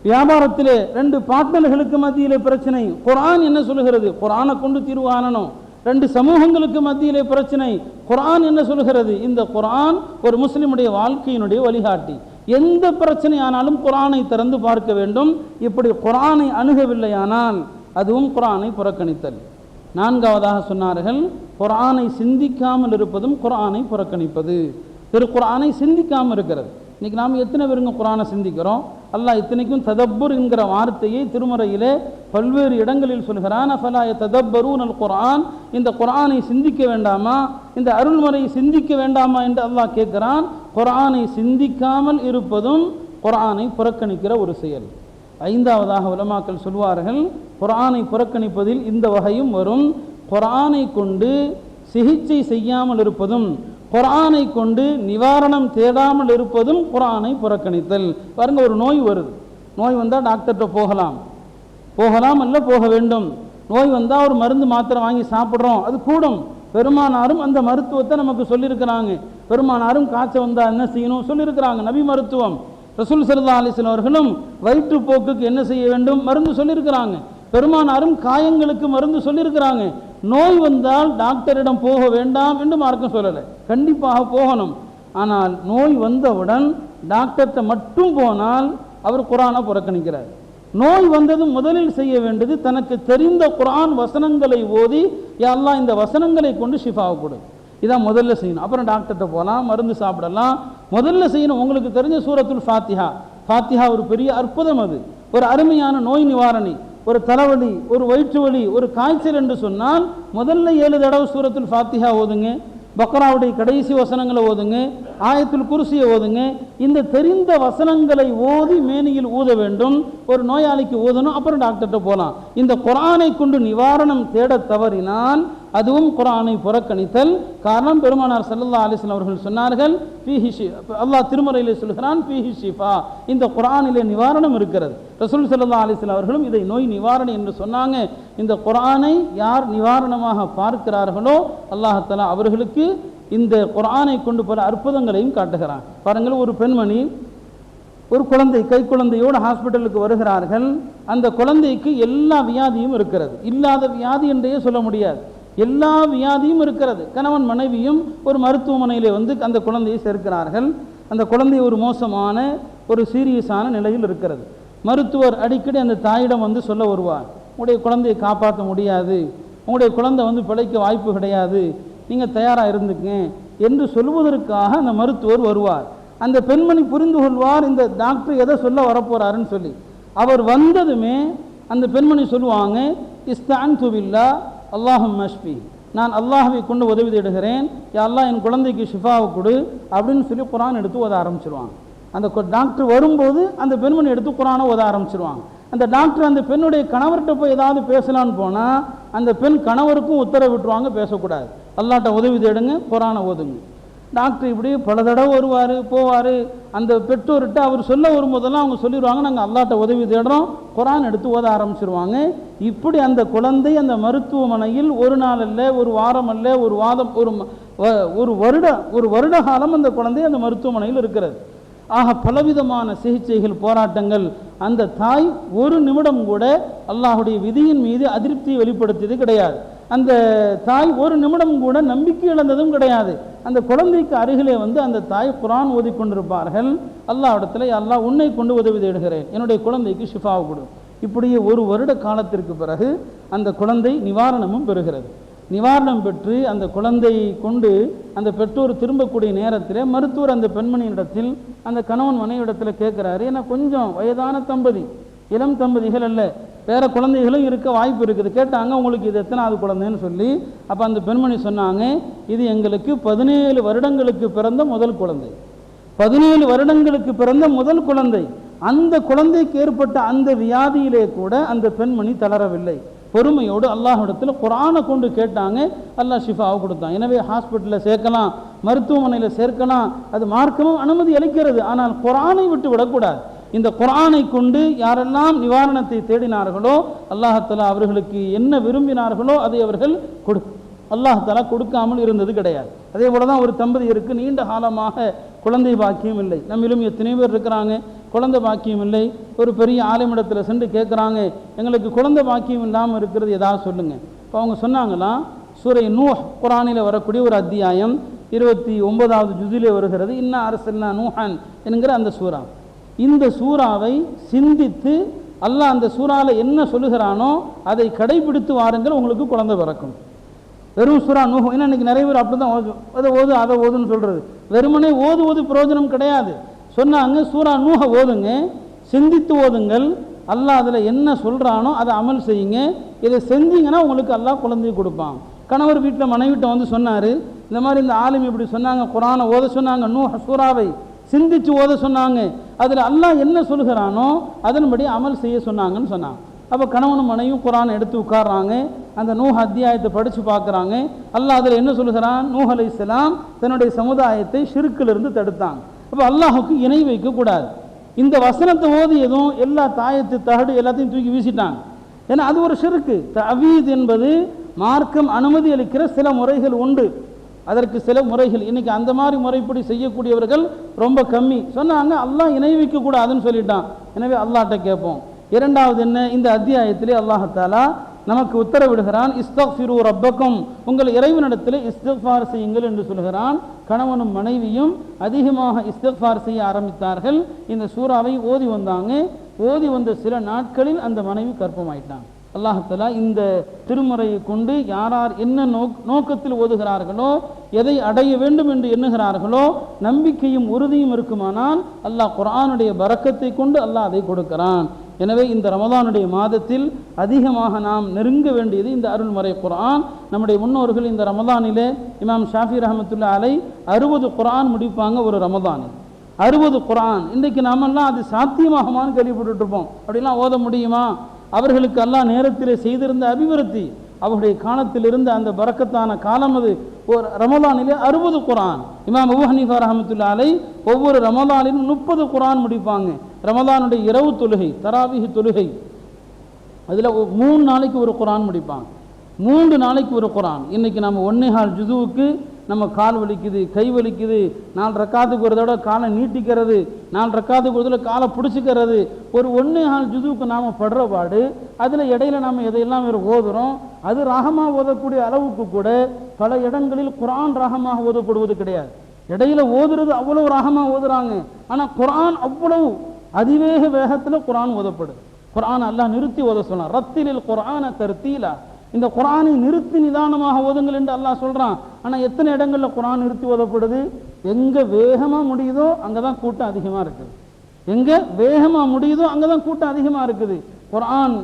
A: வியாபாரத்திலே 2 பார்ட்னர்களுக்கு மத்தியிலே பிரச்சனை, குர்ஆன் என்ன சொல்கிறது? குர்ஆனை கொண்டு தீர்வு காணணும். 2 சமூகங்களுக்கு மத்தியிலே பிரச்சனை, குர்ஆன் என்ன சொல்கிறது? இந்த குர்ஆன் ஒரு முஸ்லிமுடைய வாழ்க்கையினுடைய வழிகாட்டி. எந்த பிரச்சனை ஆனாலும் குர்ஆனை திறந்து பார்க்க வேண்டும். இப்படி குர்ஆனை அணுகவில்லையானால் அதுவும் குர்ஆனை புறக்கணித்தல். நான்காவதாக சொன்னார்கள், குர்ஆனை சிந்திக்காமல் இருப்பதும் குர்ஆனை புறக்கணிப்பது. திருக்குர்ஆனை சிந்திக்காமல் இருக்கிறது. இன்னைக்கு நாம் எத்தனை பேருங்க குர்ஆனை சிந்திக்கிறோம்? அல்லாஹ் இத்தனைக்கும் ததப்புர் என்கிற வார்த்தையை திருமறையிலே பல்வேறு இடங்களில் சொல்கிறான். அஃபலா யததப்பரூனல் குர்ஆன், இந்த குர்ஆனை சிந்திக்க வேண்டாமா, இந்த அருள்முறையை சிந்திக்க வேண்டாமா என்று அல்லாஹ் கேட்கிறான். குர்ஆனை சிந்திக்காமல் இருப்பதும் குர்ஆனை புறக்கணிக்கிற ஒரு செயல். ஐந்தாவதாக உலமாக்கள் சொல்வார்கள், குர்ஆனை புறக்கணிப்பதில் இந்த வகையும் வரும். குர்ஆனை கொண்டு சிகிச்சை செய்யாமல் இருப்பதும், குர்ஆனை கொண்டு நிவாரணம் தேடாமல் இருப்பதும் குர்ஆனை புறக்கணித்தல். பாருங்க, ஒரு நோய் வருது, நோய் வந்தால் டாக்டர்கிட்ட போகலாம் அல்ல போக வேண்டும். நோய் வந்தால் ஒரு மருந்து மாத்திரை வாங்கி சாப்பிட்றோம், அது கூடும். பெருமானாரும் அந்த மருத்துவத்தை நமக்கு சொல்லியிருக்கிறாங்க. பெருமானாரும் காய்ச்சல் வந்தால் என்ன செய்யணும் சொல்லியிருக்கிறாங்க, நபி மருத்துவம். ரசூல் ஸல்லல்லாஹு அலைஹி வஸல்லம் அவர்களும் வயிற்றுப்போக்குக்கு என்ன செய்ய வேண்டும் மருந்து சொல்லியிருக்கிறாங்க. பெருமானாரும் காயங்களுக்கு மருந்து சொல்லியிருக்கிறாங்க. நோய் வந்தால் டாக்டரிடம் போக வேண்டாம் என்று மார்க்கம் சொல்லலை, கண்டிப்பாக போகணும். ஆனால் நோய் வந்தவுடன் டாக்டர்கிட்ட மட்டும் போனால் அவர் குர்ஆனை புறக்கணிக்கிறார். நோய் வந்ததும் முதலில் செய்ய வேண்டியது தனக்கு தெரிந்த குர்ஆன் வசனங்களை ஓதி, யா அல்லாஹ் இந்த வசனங்களை கொண்டு ஷிஃபாவை கொடு, இதான் முதல்ல செய்யணும். அப்புறம் டாக்டர்கிட்ட போகலாம், மருந்து சாப்பிடலாம். முதல்ல செய்யணும் உங்களுக்கு தெரிஞ்ச சூரத்துல் ஃபாத்திஹா. ஃபாத்திஹா ஒரு பெரிய அற்புதம், அது ஒரு அருமையான நோய் நிவாரணி. ஒரு தலைவலி, ஒரு வயிற்று வலி, ஒரு காய்ச்சல் என்று சொன்னால் முதல்ல 7 தடவை சூரத்துல் ஃபாத்திஹா ஓதுங்க, பக்ராவுடைய கடைசி வசனங்களை ஓதுங்க, ஆயத்துல் குர்சியை ஓதுங்க. இந்த தெரிந்த வசனங்களை ஓதி மேனியில் ஊத வேண்டும். ஒரு நோயாளிக்கு ஊதணும், அப்புறம் டாக்டர்கிட்ட போகலாம். இந்த குர்ஆனை கொண்டு நிவாரணம் தேட தவறினால் அதுவும் குர்ஆனை புறக்கணித்தல். காரணம், பெருமானார் ஸல்லல்லாஹு அலைஹி வஸல்லம் அவர்கள் சொன்னார்கள், அல்லாஹ் திருமறையிலே சொல்கிறான், ஃபீஹி ஷிஃபா, இந்த குர்ஆனிலே நிவாரணம் இருக்கிறது. ரசூல் ஸல்லல்லாஹு அலைஹி வஸல்லம் அவர்களும் இதை நோய் நிவாரணை என்று சொன்னாங்க. இந்த குர்ஆனை யார் நிவாரணமாக பார்க்கிறார்களோ அல்லாஹ் தஆலா அவர்களுக்கு இந்த குர்ஆனை கொண்டு பல அற்புதங்களையும் காட்டுகிறான். பாருங்கள், ஒரு பெண்மணி ஒரு குழந்தை, கை குழந்தையோடு ஹாஸ்பிட்டலுக்கு வருகிறார்கள். அந்த குழந்தைக்கு எல்லா வியாதியும் இருக்கிறது, இல்லாத வியாதி என்றே சொல்ல முடியாது, எல்லா வியாதியும் இருக்கிறது. கணவன் மனைவியும் ஒரு மருத்துவமனையில் அந்த குழந்தையை சேர்க்கிறார்கள். அந்த குழந்தை ஒரு மோசமான ஒரு சீரியஸான நிலையில் இருக்கிறது. மருத்துவர் அடிக்கடி அந்த தாயிடம் சொல்ல வருவார், உங்களுடைய குழந்தையை காப்பாற்ற முடியாது, உங்களுடைய குழந்தை பிழைக்க வாய்ப்பு கிடையாது, நீங்கள் தயாராக இருந்துங்க என்று சொல்வதற்காக அந்த மருத்துவர் வருவார். அந்த பெண்மணி புரிந்து கொள்வார், இந்த டாக்டர் எதை சொல்ல வரப்போறாருன்னு சொல்லி. அவர் வந்ததுமே அந்த பெண்மணி சொல்லுவாங்க, இஸ்தஅன்து பில்லாஹ் அல்லாஹும்ம ஷ்ஃபி, நான் அல்லாஹ்வை கொண்டு உதவி தேடுகிறேன், யா அல்லாஹ் என் குழந்தைக்கு ஷிஃபாவை கொடு அப்படின்னு சொல்லி குர்ஆன் எடுத்து ஓத ஆரம்பிச்சிருவாங்க. அந்த டாக்டர் வரும்போது அந்த பெண்மணி எடுத்து குர்ஆனை ஓத ஆரம்பிச்சிருவாங்க. அந்த டாக்டர் அந்த பெண்ணுடைய கணவர்கிட்ட போய் ஏதாவது பேசலான்னு போனால் அந்த பெண் கணவருக்கும் உத்தரவிட்டுருவாங்க, பேசக்கூடாது, அல்லாஹ்ட்ட உதவி தேடுங்க, குர்ஆனை ஓதுங்க. டாக்டர் இப்படி பல தடவை வருவார் போவார். அந்த பெற்றோர்கிட்ட அவர் சொல்ல வரும்போதெல்லாம் அவங்க சொல்லிடுவாங்க, நாங்கள் அல்லாஹ்ட்ட உதவி தேடுறோம், குர்ஆன் எடுத்து ஓத ஆரம்பிச்சிருவாங்க. இப்படி அந்த குழந்தை அந்த மருத்துவமனையில் ஒரு நாள் அல்ல, ஒரு வாரம் அல்ல, ஒரு வாதம், ஒரு வருட காலம் அந்த குழந்தை அந்த மருத்துவமனையில் இருக்கிறது. ஆக பலவிதமான சிகிச்சைகள், போராட்டங்கள். அந்த தாய் ஒரு நிமிடம் கூட அல்லாஹுடைய விதியின் மீது அதிருப்தியை வெளிப்படுத்தியது கிடையாது. அந்த தாய் ஒரு நிமிடம் கூட நம்பிக்கை இழந்ததும் கிடையாது. அந்த குழந்தைக்கு அருகிலே அந்த தாய் குர்ஆன் ஓதிக்கொண்டிருப்பார்கள். அல்லாஹ்விடத்தில், அல்லாஹ் உன்னை கொண்டு உதவி தேடுகிறேன், என்னுடைய குழந்தைக்கு ஷிஃபாவை கொடு. இப்படியே ஒரு வருட காலத்திற்கு பிறகு அந்த குழந்தை நிவாரணமும் பெறுகிறது. நிவாரணம் பெற்று அந்த குழந்தையை கொண்டு அந்த பெற்றோர் திரும்பக்கூடிய நேரத்தில் மருத்துவர் அந்த பெண்மணியிடத்தில், அந்த கணவன் மனைவிடத்தில் கேட்குறாரு, ஏன்னா கொஞ்சம் வயதான தம்பதி, இளம் தம்பதிகள் அல்ல, வேற குழந்தைகளும் இருக்க வாய்ப்பு இருக்குது. கேட்டாங்க, உங்களுக்கு இது எத்தனாவது குழந்தைன்னு சொல்லி. அப்போ அந்த பெண்மணி சொன்னாங்க, இது எங்களுக்கு 17 வருடங்களுக்கு பிறந்த முதல் குழந்தை, 17 வருடங்களுக்கு பிறந்த முதல் குழந்தை. அந்த குழந்தைக்கு ஏற்பட்ட அந்த வியாதியிலே கூட அந்த பெண்மணி தளரவில்லை. பொறுமையோடு அல்லாஹ்விடத்தில் குர்ஆனை கொண்டு கேட்டாங்க, அல்லாஹ் ஷிஃபாவை கொடுத்தான். எனவே ஹாஸ்பிட்டலில் சேர்க்கலாம், மருத்துவமனையில் சேர்க்கலாம், அது மார்க்கமும் அனுமதி அளிக்கிறது. ஆனால் குர்ஆனை விட்டு விடக்கூடாது. இந்த குர்ஆனை கொண்டு யாரெல்லாம் நிவாரணத்தை தேடினார்களோ அல்லாஹ் தஆலா அவர்களுக்கு என்ன விரும்பினார்களோ அதை அவர்கள் அல்லாஹ் தஆலா கொடுக்காமல் இருந்தது கிடையாது. அதே போல தான் ஒரு தம்பதி இருக்கு, நீண்ட காலமாக குழந்தை பாக்கியம் இல்லை. நம்மிலும் எத்தனை பேர் இருக்கிறாங்க, குழந்தை பாக்கியம் இல்லை. ஒரு பெரிய ஆலிமிடத்தில் சென்று கேட்குறாங்க, எங்களுக்கு குழந்தை பாக்கியம் இல்லாமல் இருக்கிறது ஏதாவது சொல்லுங்க. இப்போ அவங்க சொன்னாங்களாம், சூரை நூஹ் குர்ஆனில் வரக்கூடிய ஒரு அத்தியாயம் 29வது ஜுஸிலே வருகிறது, இன்னா அர்சல்னா நூஹன் என்கிற அந்த சூரா. இந்த சூறாவை சிந்தித்து அல்லாஹ் அந்த சூறாவில் என்ன சொல்லுகிறானோ அதை கடைபிடித்து வாருங்கள், உங்களுக்கு குழந்தை பிறக்கும். வெறும் சூரா நூஹ், ஏன்னா இன்னைக்கு நிறைய பேர் அப்படி தான் அதை ஓதுன்னு சொல்கிறது. வெறுமனே ஓதுவது பிரயோஜனம் கிடையாது. சொன்னாங்க, சூரா நூஹை ஓதுங்க, சிந்தித்து ஓதுங்கள், அல்லாஹ் அதில் என்ன சொல்கிறானோ அதை அமல் செய்யுங்க. இதை செஞ்சீங்கன்னா உங்களுக்கு அல்லாஹ் குழந்தையை கொடுப்பான். கணவர் வீட்டில் மனைவிட்ட சொன்னார், இந்த மாதிரி இந்த ஆலிம் இப்படி சொன்னாங்க, குர்ஆனை ஓத சொன்னாங்க, நூஹ் சூறாவை சிந்திச்சு ஓத சொன்னாங்க, அதில் அல்லாஹ் என்ன சொல்கிறானோ அதன்படி அமல் செய்ய சொன்னாங்கன்னு சொன்னாங்க. அப்போ கணவனும் மனைவியும் குர்ஆனை எடுத்து உட்கார்றாங்க, அந்த நூஹ் அத்தியாயத்தை படித்து பார்க்குறாங்க. அல்லாஹ் அதில் என்ன சொல்கிறான், நூஹ் அலைஹிஸ்ஸலாம் தன்னுடைய சமுதாயத்தை ஷிர்க்கிலிருந்து தடுத்தாங்க. அப்போ அல்லாஹுக்கு இணை வைக்கக்கூடாது. இந்த வசனத்தை ஓதியதும் எல்லா தாயத்து தகடு எல்லாத்தையும் தூக்கி வீசிட்டாங்க. ஏன்னா அது ஒரு ஷிர்க்கு. தஅவீத் என்பது மார்க்கம் அனுமதி அளிக்கிற சில முறைகள் உண்டு, அதற்கு சில முறைகள். இன்னைக்கு அந்த மாதிரி முறைப்படி செய்யக்கூடியவர்கள் ரொம்ப கம்மி. சொன்னாங்க, அல்லாஹ் இணை வைக்கக்கூடாதுன்னு சொல்லிட்டான். எனவே அல்லாஹ்ட்ட கேட்போம். இரண்டாவது என்ன, இந்த அத்தியாயத்திலே அல்லாஹ் தஆலா நமக்கு உத்தரவிடுகிறான், இஸ்தக்ஃபிரு ரப்பக்கும், உங்கள் இறைவனிடத்தில் இஸ்திக்ஃபார் செய்யுங்கள் என்று சொல்கிறான். கணவனும் மனைவியும் அதிகமாக இஸ்திக்ஃபார் செய்ய ஆரம்பித்தார்கள். இந்த சூறாவை ஓதி வந்தாங்க. ஓதி வந்த சில நாட்களில் அந்த மனைவி கர்ப்பமாயிட்டாங்க. அல்லாஹ் தஆலா இந்த திருமுறையை கொண்டு யார் என்ன நோக்கத்தில் ஓதுகிறார்களோ, எதை அடைய வேண்டும் என்று எண்ணுகிறார்களோ, நம்பிக்கையும் உறுதியும் இருக்குமானால் அல்லாஹ் குர்ஆனுடைய பரக்கத்தை கொண்டு அல்லாஹ் அதை கொடுக்கிறான். எனவே இந்த ரமதானுடைய மாதத்தில் அதிகமாக நாம் நெருங்க வேண்டியது இந்த அருள்முறை குர்ஆன். நம்முடைய முன்னோர்கள் இந்த ரமதானிலே இமாம் ஷாஃபி ரஹ்மத்துல்லாஹி அலைஹி 60 குர்ஆன் முடிப்பாங்க ஒரு ரமதானில். 60 குர்ஆன். இன்றைக்கு நாமெல்லாம் அது சாத்தியமாகுமான்னு கேள்விப்பட்டுருப்போம். அப்படிலாம் ஓத முடியுமா? அவர்களுக்கு அல்லாஹ் நேரத்திலே செய்திருந்த அபிவிருத்தி, அவருடைய காலத்தில் இருந்த அந்த பரக்கத்தான காலம் அது. ஒரு ரமலானிலே 60 குர்ஆன். இமாம் அபூ ஹனீஃபா ரஹ்மத்துல்லாஹி அலைஹி ஒவ்வொரு ரமலானிலும் 30 குர்ஆன் முடிப்பாங்க. ரமலானுடைய இரவு தொழுகை, தராவீஹ் தொழுகை, அதில் 3 நாளைக்கு ஒரு குர்ஆன் முடிப்பாங்க. 3 நாளைக்கு ஒரு குர்ஆன். இன்றைக்கி நம்ம 1.25 ஜுதுவுக்கு நம்ம கால் வலிக்குது, கை வலிக்குது, 4 ரக்காத்துக்கு ஒரு தடவை காலை நீட்டிக்கிறது, 4 ரக்காத்துக்கு ஒரு தடவை காலை பிடிச்சிக்கிறது, ஒரு 1.25 ஜுதுவுக்கு நாம் படுற பாடு. அதில் இடையில நாம் எதையெல்லாம் ஓதுகிறோம். அது ராகமாக ஓதக்கூடிய அளவுக்கு கூட பல இடங்களில் குர்ஆன் ராகமாக ஓதப்படுவது கிடையாது. இடையில ஓதுறது அவ்வளவு ராகமாக ஓதுறாங்க. ஆனால் குர்ஆன் அவ்வளவு அதிவேக வேகத்தில் குர்ஆன் ஓதப்படுது. குர்ஆன் அல்லாஹ் நிறுத்தி ஓத சொன்னான். ரத்திலில் குர்ஆன தர்தீலா, இந்த குர்ஆனை நிறுத்தி நிதானமாக ஓதுங்கள் என்று அல்லாஹ் சொல்றான். ஆனால் எத்தனை இடங்களில் குர்ஆன் நிறுத்தி ஓதப்படுது? எங்கே வேகமாக முடியுதோ அங்கே தான் கூட்டம் அதிகமாக இருக்குது. எங்கே வேகமாக முடியுதோ அங்கே தான் கூட்டம் அதிகமாக இருக்குது. குர்ஆன்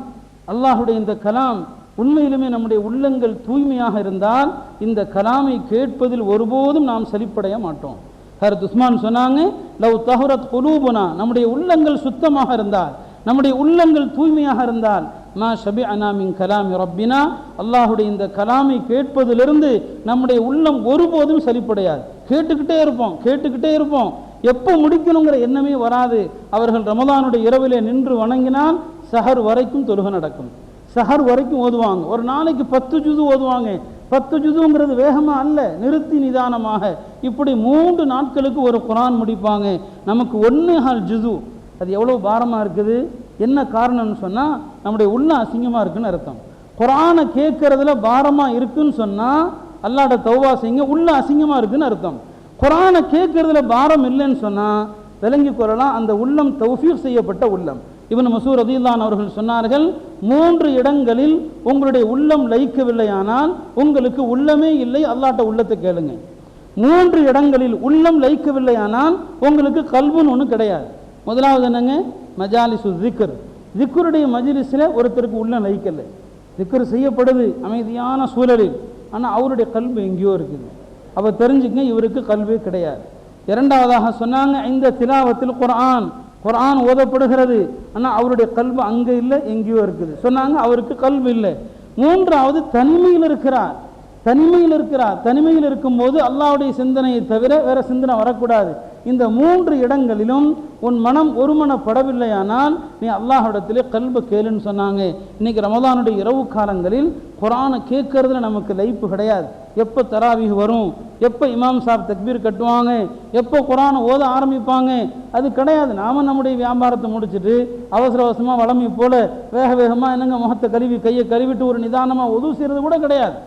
A: அல்லாஹுடைய இந்த கலாம் உண்மையிலுமே நம்முடைய உள்ளங்கள் தூய்மையாக இருந்தால் இந்த கலாமை கேட்பதில் ஒருபோதும் நாம் சலிப்படைய மாட்டோம். ஹஜ்ரத் உஸ்மான் சொன்னாங்க, லவ் தஹுரத் குலூபுனா, நம்முடைய உள்ளங்கள் சுத்தமாக இருந்தால், நம்முடைய உள்ளங்கள் தூய்மையாக இருந்தால், மா ஷபிஅனா மின் கலாமி ரப்பினா, அல்லாஹுடைய இந்த கலாமை கேட்பதிலிருந்து நம்முடைய உள்ளம் ஒருபோதும் சலிப்படையாது. கேட்டுக்கிட்டே இருப்போம், கேட்டுக்கிட்டே இருப்போம். எப்போ முடிக்கணுங்கிற எண்ணமே வராது. அவர்கள் ரமலானுடைய இரவிலே நின்று வணங்கினால் சஹர் வரைக்கும் தொழுகை நடக்கும். சஹர் வரைக்கும் ஓதுவாங்க. ஒரு நாளைக்கு 10 ஜுது ஓதுவாங்க. 10 ஜுதுங்கிறது வேகமாக அல்ல, நிறுத்தி நிதானமாக. இப்படி 3 நாட்களுக்கு ஒரு குர்ஆன் முடிப்பாங்க. நமக்கு 1.25 ஜுது, அது எவ்வளோ பாரமாக இருக்குது. என்ன காரணம்னு சொன்னால் நம்முடைய உள்ள அசிங்கமாக இருக்குன்னு அர்த்தம். குர்ஆனை கேட்கறதுல பாரமாக இருக்குன்னு சொன்னால் அல்லாஹ்ட தௌபா செய்யுங்க, உள்ள அசிங்கமாக இருக்குன்னு அர்த்தம். குர்ஆனை கேட்கறதுல பாரம் இல்லைன்னு சொன்னால் விளங்கி கொள்ளலாம், அந்த உள்ளம் தௌஃபீக் செய்யப்பட்ட உள்ளம். இப்னு மஸ்ஊத் ரலியல்லாஹு அன்ஹு அவர்கள் சொன்னார்கள், 3 இடங்களில் உங்களுடைய உள்ளம் லயிக்கவில்லையானால் உங்களுக்கு உள்ளமே இல்லை, அல்லாஹ்ட்ட உள்ளத்தை கேளுங்க. 3 இடங்களில் உள்ளம் லயிக்கவில்லையானால் உங்களுக்கு கல்புன்னு ஒன்று கிடையாது. முதலாவது என்னங்க? மஜாலிசு திக்ர், திக்ருடைய மஜ்லிஸில் ஒருத்தருக்கு உள்ளம் லயிக்கலை. திக்ர் செய்யப்படுது அமைதியான சூழலில், ஆனால் அவருடைய கல்பு எங்கேயோ இருக்குது. அப்போ தெரிஞ்சுக்கங்க, இவருக்கு கல்வே கிடையாது. இரண்டாவதாக சொன்னாங்க, இந்த திலாவத்தில் குர்ஆன், குர்ஆன் ஓதப்படுகிறது, ஆனால் அவருடைய கல்பு அங்கே இல்லை, எங்கேயோ இருக்குது. சொன்னாங்க அவருக்கு கல்பு இல்லை. மூன்றாவது தனிமையில் இருக்கிறார், தனிமையில் இருக்கிறார். தனிமையில் இருக்கும்போது அல்லாஹ்வுடைய சிந்தனையை தவிர வேற சிந்தனை வரக்கூடாது. இந்த 3 இடங்களிலும் உன் மனம் ஒருமனப்படவில்லையானால் நீ அல்லாஹ்விடத்திலே கல்பு கேளுன்னு சொன்னாங்க. இன்னைக்கு ரமலானுடைய இரவு காலங்களில் குர்ஆனை கேட்கறதுல நமக்கு லைப்பு கிடையாது. எப்போ தராவீஹ் வரும், எப்போ இமாம் சாப் தக்பீர் கட்டுவாங்க, எப்போ குர்ஆனை ஓத ஆரம்பிப்பாங்க, அது கிடையாது. நாம் நம்முடைய வியாபாரத்தை முடிச்சுட்டு அவசர அவசரமாக வளமை போல வேக வேகமாக என்னங்க முகத்தை கழுவி கையை கழுவிட்டு ஒரு நிதானமாக உது செய்கிறது கூட கிடையாது.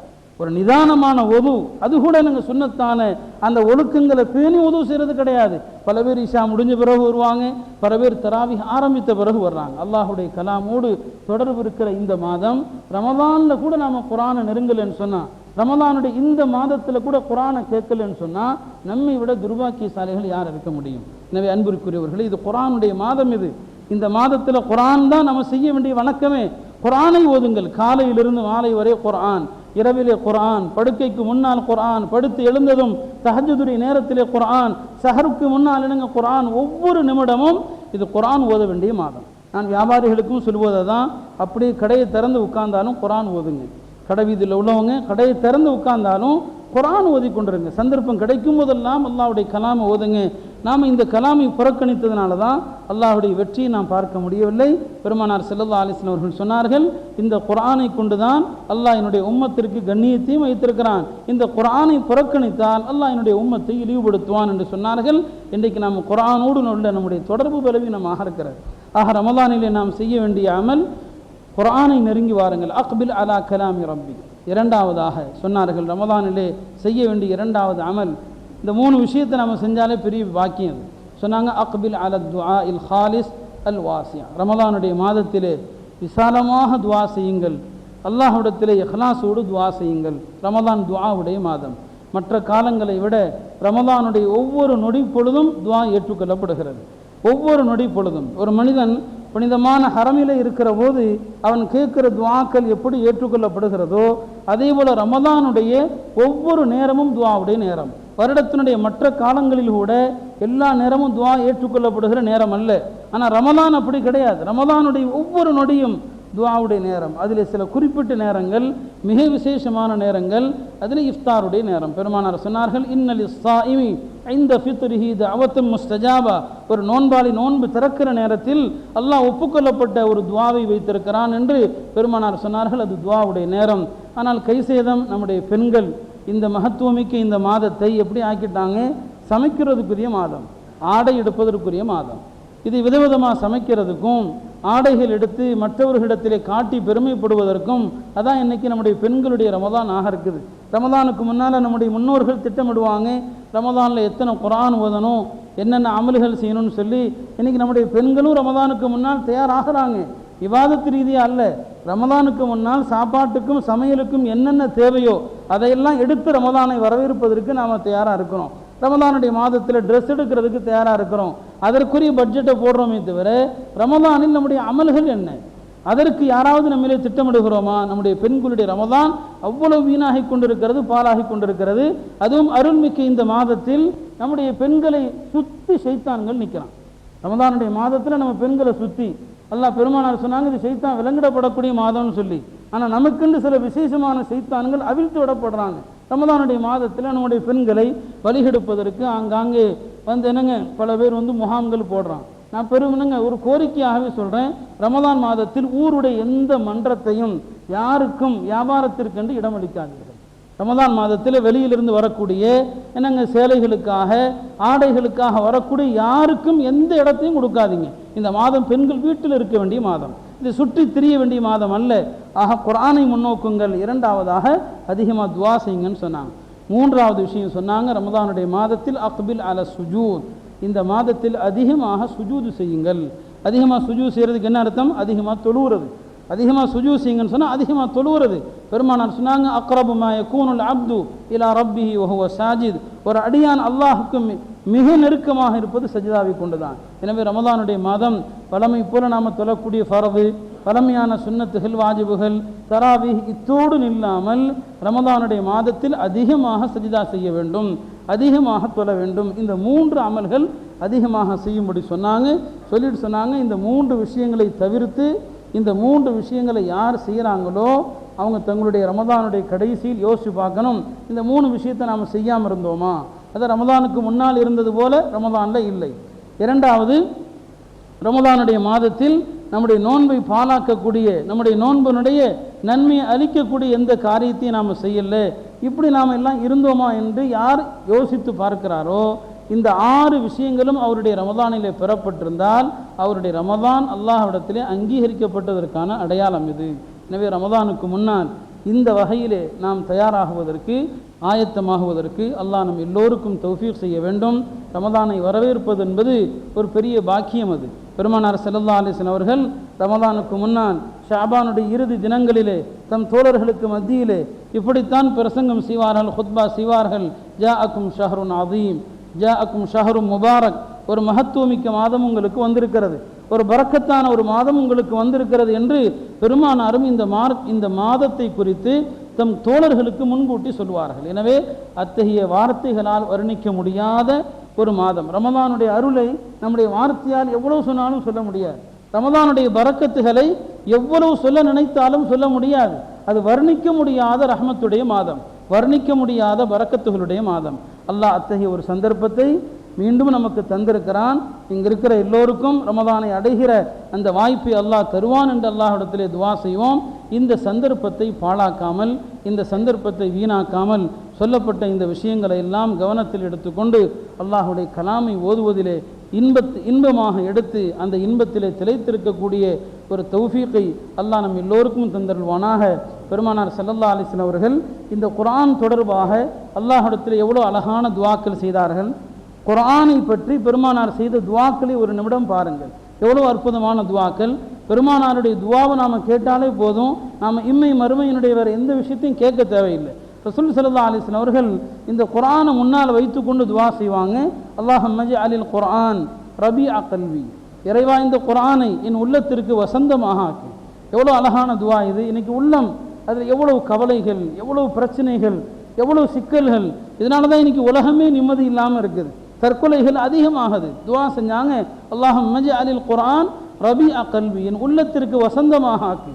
A: ஒரு நிதானமான ஒது, அது கூட எனக்கு சுன்னத்தான அந்த ஒழுக்கங்களை பேணி உதவு செய்கிறது கிடையாது. பல பேர் இஷா முடிஞ்ச பிறகு வருவாங்க, பல பேர் தராவீஹ் ஆரம்பித்த பிறகு வர்றாங்க. அல்லாஹுடைய கலாமோடு தொடர்பு இருக்கிற இந்த மாதம் ரமலானில் கூட நாம் குர்ஆனை நெருங்கலைன்னு சொன்னால், ரமலானுடைய இந்த மாதத்தில் கூட குர்ஆனை கேட்கலன்னு சொன்னால் நம்மை விட துர்பாக்கியசாலிகள் யார் இருக்க முடியும்? எனவே அன்பிற்குரியவர்களே, இது குர்ஆனுடைய மாதம். இது இந்த மாதத்தில் குர்ஆன் தான் நம்ம செய்ய வேண்டிய வணக்கமே. குர்ஆனை ஓதுங்கள். காலையிலிருந்து மாலை வரை குர்ஆன், இரவிலே குர்ஆன், படுக்கைக்கு முன்னால் குர்ஆன், படுத்து எழுந்ததும் தஹஜ்ஜுதுடைய நேரத்திலே குர்ஆன், சஹருக்கு முன்னால் என்னங்க குர்ஆன். ஒவ்வொரு நிமிடமும் இது குர்ஆன் ஓத வேண்டிய மாதம். நான் வியாபாரிகளுக்கும் சொல்லுவதை தான், அப்படியே கடையை திறந்து உட்கார்ந்தாலும் குர்ஆன் ஓதுங்க. கடை வீதியில் உள்ளவங்க கடையை திறந்து உட்கார்ந்தாலும் குர்ஆன் ஓதி கொண்டிருங்க. சந்தர்ப்பம் கிடைக்கும் போதெல்லாம் அல்லாஹ்வுடைய கலாமை ஓதுங்க. நாம் இந்த கலாமை புறக்கணித்ததுனால தான் அல்லாஹ்வுடைய வெற்றியை நாம் பார்க்க முடியவில்லை. பெருமானார் ஸல்லல்லாஹு அலைஹி வஸல்லம் அவர்கள் சொன்னார்கள், இந்த குர்ஆனை கொண்டு தான் அல்லாஹ் என்னுடைய உம்மத்திற்கு கண்ணியத்தையும் வைத்திருக்கிறான். இந்த குர்ஆனை புறக்கணித்தால் அல்லாஹ் என்னுடைய உம்மத்தை இழிவுபடுத்துவான் என்று சொன்னார்கள். இன்றைக்கு நாம் குர்ஆனோடு உள்ள நம்முடைய தொடர்பு பலவீனமாக இருக்கிறது. ஆக ரமலானிலே நாம் செய்ய வேண்டிய அமல், குர்ஆனை நெருங்கி வாருங்கள். அக்பில் அலா கலாமி ரப்பி. இரண்டாவதாக சொன்னார்கள், ரமலானிலே செய்ய வேண்டிய இரண்டாவது அமல், இந்த 3 விஷயத்தை நம்ம செஞ்சாலே பெரிய பாக்கியம். சொன்னாங்க, அக்பில் அல துஆ இல் ஹாலிஸ் அல் வாசியா. ரமலானுடைய மாதத்திலே விசாலமாக துஆ செய்யுங்கள், அல்லாஹ்விடத்திலே இஹ்லாஸோடு துஆ செய்யுங்கள். ரமலான் துஆவுடைய மாதம். மற்ற காலங்களை விட ரமலானுடைய ஒவ்வொரு நொடி பொழுதும் துஆ ஏற்றுக்கொள்ளப்படுகிறது. ஒவ்வொரு நொடி பொழுதும் ஒரு மனிதன் புனிதமான ஹரமிலே இருக்கிற போது அவன் கேட்கிற துஆக்கள் எப்படி ஏற்றுக்கொள்ளப்படுகிறதோ அதே போல ரமலானுடைய ஒவ்வொரு நேரமும் துஆவுடைய நேரம். வருடத்தினுடைய மற்ற காலங்களில் கூட எல்லா நேரமும் துஆ ஏற்றுக்கொள்ளப்படுகிற நேரம் அல்ல. ஆனால் ரமலான் அப்படி கிடையாது. ரமலானுடைய ஒவ்வொரு நொடியும் துஆவுடைய நேரம். அதில் சில குறிப்பிட்ட நேரங்கள், மிக விசேஷமான நேரங்கள். அதில் இஃப்தாருடைய நேரம். பெருமானார் சொன்னார்கள், இன்னல் ஸாயிமி இந்த ஃபித்ரிஹி தஅவத்தும் முஸ்தஜாபா. ஒரு நோன்பாளி நோன்பு திறக்கிற நேரத்தில் அல்லாஹ் ஒப்புக்கொள்ளப்பட்ட ஒரு துஆவை வைத்திருக்கிறான் என்று பெருமானார் சொன்னார்கள். அது துஆவுடைய நேரம். ஆனால் கைசேதம் நம்முடைய பெண்கள் இந்த மகத்துவமிக்க இந்த மாதத்தை எப்படி ஆக்கிட்டாங்க? சமைக்கிறதுக்குரிய மாதம், ஆடை எடுப்பதற்குரிய மாதம். இது விதவிதமாக சமைக்கிறதுக்கும் ஆடைகள் எடுத்து மற்றவர்களிடத்திலே காட்டி பெருமைப்படுவதற்கும் அதான் இன்றைக்கி நம்முடைய பெண்களுடைய ரமதான் ஆக இருக்குது. ரமதானுக்கு முன்னால் நம்முடைய முன்னோர்கள் திட்டமிடுவாங்க, ரமதானில் எத்தனை குர்ஆன் ஓதணும், என்னென்ன அமல்கள் செய்யணும்னு சொல்லி. இன்றைக்கி நம்முடைய பெண்களும் ரமதானுக்கு முன்னால் தயாராகிறாங்க. இபாதத் ரீதியாக அல்ல, ரமதானுக்கு முன்னால் சாப்பாட்டுக்கும் சமையலுக்கும் என்னென்ன தேவையோ அதையெல்லாம் எடுத்து ரமதானை வரவேற்பதற்கு நாம் தயாராக இருக்கிறோம். ரமதானுடைய மாதத்தில் ட்ரெஸ் எடுக்கிறதுக்கு தயாராக இருக்கிறோம். அதற்குரிய பட்ஜெட்டை போடுறோமே தவிர ரமதானில் நம்முடைய அமல்கள் என்ன, அதற்கு யாராவது நம்மளே திட்டமிடுகிறோமா? நம்முடைய பெண்களுடைய ரமதான் அவ்வளவு வீணாகி கொண்டிருக்கிறது, பாலாகி கொண்டிருக்கிறது. அதுவும் அருள்மிக்க இந்த மாதத்தில் நம்முடைய பெண்களை சுற்றி ஷைத்தான்கள் நிற்கிறான். ரமதானுடைய மாதத்தில் நம்ம பெண்களை சுற்றி அல்லாஹ் பெருமானார் சொன்னாங்க, இது ஷைத்தான் விலங்கிடப்படக்கூடிய மாதம்னு சொல்லி. ஆனால் நமக்குன்னு சில விசேஷமான ஷைத்தான்கள் அவிழ்த்து விடப்படுறாங்க. ரமதானுடைய மாதத்தில் நம்முடைய பெண்களை வழிகெடுப்பதற்கு ஆங்காங்கே என்னங்க பல பேர் முகாம்கள் போடுறான். நான் பெருமைங்க ஒரு கோரிக்கையாகவே சொல்கிறேன், ரமதான் மாதத்தில் ஊருடைய எந்த மன்றத்தையும் யாருக்கும் வியாபாரத்திற்கென்று இடமளிக்காதீர்கள். ரமதான் மாதத்தில் வெளியிலிருந்து வரக்கூடிய சேலைகளுக்காக ஆடைகளுக்காக வரக்கூடிய யாருக்கும் எந்த இடத்தையும் கொடுக்காதீங்க. இந்த மாதம் பெண்கள் வீட்டில் இருக்க வேண்டிய மாதம், இது சுற்றி திரிய வேண்டிய மாதம் அல்ல. ஆக குர்ஆனை முன்னோக்குங்கள். இரண்டாவதாக அதிகமாக துஆ செய்யுங்கன்னு சொன்னாங்க. மூன்றாவது விஷயம் சொன்னாங்க, ரமதானுடைய மாதத்தில் அக்பில் அல சுஜூத், இந்த மாதத்தில் அதிகமாக சுஜூது செய்யுங்கள். அதிகமாக சுஜூது செய்கிறதுக்கு என்ன அர்த்தம்? அதிகமாக தொழுவுறது. அதிகமாக சுஜூது செய்யுங்கன்னு சொன்னால் அதிகமாக தொழுவுறது. பெருமானார் சொன்னாங்க, அக்ரபு மா யகூனுல் அப்து இலா ரப்பிஹி வஹுவ சாஜித், ஒரு அடியான் அல்லாஹுக்கு மிக நெருக்கமாக இருப்பது சஜிதாவை கொண்டுதான். எனவே ரமதானுடைய மாதம் பழமை போல நாம் தொழக்கூடிய ஃபர்து, பழமையான சுன்னத்துகள், வாஜிபுகள், தராவீஹ் இத்தோடு நில்லாமல் ரமதானுடைய மாதத்தில் அதிகமாக சஜிதா செய்ய வேண்டும், அதிகமாக தொழ வேண்டும். இந்த மூன்று அமல்கள் அதிகமாக செய்யும்படி சொல்லிட்டு சொன்னாங்க. இந்த மூன்று விஷயங்களை தவிர்த்து இந்த மூன்று விஷயங்களை யார் செய்கிறாங்களோ அவங்க தங்களுடைய ரமதானுடைய கடைசியில் யோசித்து பார்க்கணும், இந்த மூணு விஷயத்தை நாம் செய்யாமல் இருந்தோமா? அது ரமதானுக்கு முன்னால் இருந்தது போல ரமதானில் இல்லை. இரண்டாவது, ரமதானுடைய மாதத்தில் நம்முடைய நோன்பை பாலாக்கக்கூடிய, நம்முடைய நோன்பினுடைய நன்மையை அளிக்கக்கூடிய எந்த காரியத்தையும் நாம் செய்யலை. இப்படி நாம் எல்லாம் இருந்தோமா என்று யார் யோசித்து பார்க்கிறாரோ, இந்த 6 விஷயங்களும் அவருடைய ரமதானிலே பெறப்பட்டிருந்தால் அவருடைய ரமதான் அல்லாஹ்விடத்திலே அங்கீகரிக்கப்பட்டதற்கான அடையாளம் இது. எனவே ரமதானுக்கு முன்னால் இந்த வகையிலே நாம் தயாராகுவதற்கு, ஆயத்தமாகுவதற்கு அல்லாஹ் நம் எல்லோருக்கும் தௌஃபீக் செய்ய வேண்டும். ரமதானை வரவேற்பது என்பது ஒரு பெரிய பாக்கியம். அது பெருமானார் ஸல்லல்லாஹு அலைஹி வஸல்லம் அவர்கள் ரமதானுக்கு முன்னால் ஷாபானுடைய இறுதி தினங்களிலே தம் தோழர்களுக்கு மத்தியிலே இப்படித்தான் பிரசங்கம் செய்வார்கள், ஹுத்பா செய்வார்கள். ஜாஅக்கும் ஷஹ்ருன் அதீம், ஜாஅக்கும் ஷஹ்ரும் முபாரக், ஒரு மகத்துவமிக்க மாதம் உங்களுக்கு வந்திருக்கிறது, ஒரு பரக்கத்தான ஒரு மாதம் உங்களுக்கு வந்திருக்கிறது என்று பெருமானாரும் இந்த மாதத்தை குறித்து தம் தோழர்களுக்கு முன்கூட்டி சொல்வார்கள். எனவே அத்தகைய வார்த்தைகளால் வர்ணிக்க முடியாத ஒரு மாதம். ரமதானுடைய அருளை நம்முடைய வார்த்தையால் எவ்வளவு சொன்னாலும் சொல்ல முடியாது. ரமதானுடைய பரக்கத்துகளை எவ்வளவு சொல்ல நினைத்தாலும் சொல்ல முடியாது. அது வர்ணிக்க முடியாத ரஹ்மத்துடைய மாதம், வர்ணிக்க முடியாத பரக்கத்துகளுடைய மாதம். அல்லாஹ் அத்தகைய ஒரு சந்தர்ப்பத்தை மீண்டும் நமக்கு தந்திருக்கிறான். இங்கே இருக்கிற எல்லோருக்கும் ரமதானை அடைகிற அந்த வாய்ப்பை அல்லாஹ் தருவான் என்று அல்லாஹ்விடத்திலே துவா செய்வோம். இந்த சந்தர்ப்பத்தை பாழாக்காமல், இந்த சந்தர்ப்பத்தை வீணாக்காமல் சொல்லப்பட்ட இந்த விஷயங்களை எல்லாம் கவனத்தில் எடுத்துக்கொண்டு அல்லாஹுடைய கலாமை ஓதுவதிலே இன்பமாக எடுத்து அந்த இன்பத்திலே திளைத்திருக்கக்கூடிய ஒரு தௌஃபீக்கை அல்லாஹ் நம் எல்லோருக்கும் தந்தருள்வானாக. பெருமானார் ஸல்லல்லாஹு அலைஹி வஸல்லம் அவர்கள் இந்த குர்ஆன் தொடர்பாக அல்லாஹ்விடத்தில் எவ்வளோ அழகான துவாக்கள் செய்தார்கள். குர்ஆனை பற்றி பெருமானார் செய்த துவாக்களை ஒரு நிமிடம் பாருங்கள், எவ்வளோ அற்புதமான துவாக்கள். பெருமானாருடைய துவாவை நாம் கேட்டாலே போதும், நாம் இம்மை மறுமையினுடைய வேறு எந்த விஷயத்தையும் கேட்க தேவையில்லை. ரசூல் ஸல்லல்லாஹு அலைஹி வஸல்லம் அவர்கள் இந்த குர்ஆனை முன்னால் வைத்து கொண்டு துவா செய்வாங்க. அல்லாஹும்ம ஜஅலில் குர்ஆன் ரபீஅ கல்வி, இறைவா இந்த குர்ஆனை என் உள்ளத்திற்கு வசந்தமாக ஆக்கி. எவ்வளோ அழகான துவா இது. இன்னைக்கு உள்ளம் அதில் எவ்வளவு கவலைகள், எவ்வளவு பிரச்சனைகள், எவ்வளவு சிக்கல்கள். இதனால தான் இன்னைக்கு உலகமே நிம்மதி இல்லாமல் இருக்குது, தற்கொலைகள் அதிகமாகுது. துவா செஞ்சாங்க, அல்லாஹும்ம ஜஅலில் குர்ஆன் ரபி கல்வி, என் உள்ளத்திற்கு வசந்தமாக ஆக்கு.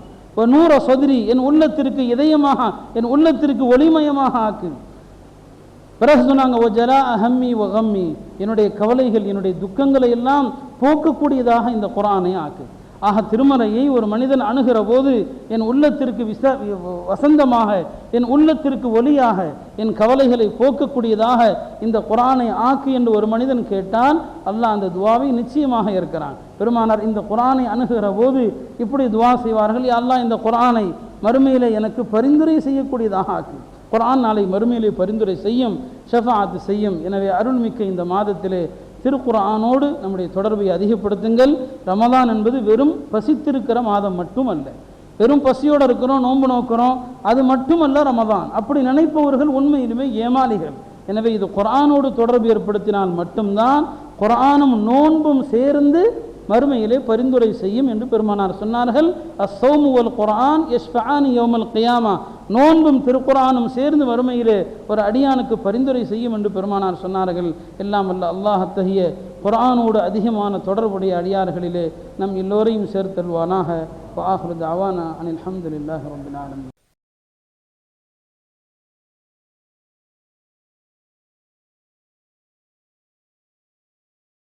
A: நூற சதுரி, என் உள்ளத்திற்கு இதயமாக, என் உள்ளத்திற்கு ஒளிமயமாக ஆக்கு. பிறகு சொன்னாங்க ஓ ஜலா அஹம்மி வகம்மி, என்னுடைய கவலைகள் என்னுடைய துக்கங்களை எல்லாம் போக்கக்கூடியதாக இந்த குர்ஆனை ஆக்கு. ஆக திருமறையை ஒரு மனிதன் அணுகிற போது என் உள்ளத்திற்கு வசந்தமாக, என் உள்ளத்திற்கு ஒளியாக, என் கவலைகளை போக்கக்கூடியதாக இந்த குர்ஆனை ஆக்கு என்று ஒரு மனிதன் கேட்டால் அல்லாஹ் அந்த துவாவை நிச்சயமாக இருக்கிறான். பெருமானார் இந்த குர்ஆனை அணுகிற போது இப்படி துவா செய்வார்கள், யா அல்லாஹ் இந்த குர்ஆனை மறுமையிலே எனக்கு பரிந்துரை செய்யக்கூடியதாக ஆக்கு. குர்ஆன் நாளை மறுமையிலே பரிந்துரை செய்யும், ஷஃபாஅத் செய்யும். எனவே அருள்மிக்க இந்த மாதத்திலே திருக்குர்ஆனோடு நம்முடைய தொடர்பை அதிகப்படுத்துங்கள். ரமதான் என்பது வெறும் பசித்திருக்கிற மாதம் மட்டுமல்ல, வெறும் பசியோடு இருக்கிறோம், நோன்பு நோக்கிறோம், அது மட்டுமல்ல ரமதான். அப்படி நினைப்பவர்கள் உண்மையிலுமே ஏமாளிகள். எனவே இது குர்ஆனோடு தொடர்பு ஏற்படுத்தினால் மட்டும்தான் குர்ஆனும் நோன்பும் சேர்ந்து மறுமையிலே பரிந்துரை செய்யும் என்று பெருமானார் சொன்னார்கள். அஸ்ஸௌமு வல் குர்ஆன் யஷ்ஃபஆனி யௌமல் கியாமா, நோன்பும் திருக்குர்ஆனும் சேர்ந்து மறுமையிலே ஒரு அடியானுக்கு பரிந்துரை செய்யும் என்று பெருமானார் சொன்னார்கள். எல்லாம் வல்ல அல்லாஹ் அத்தகைய குர்ஆனோடு அதிகமான தொடர்புடைய அடியார்களிலே நம் எல்லோரையும் சேர்த்தல்வானாக. வஆகிரு தஅவானா அனில் ஹம்துலில்லாஹி ரப்பில் ஆலமீன்.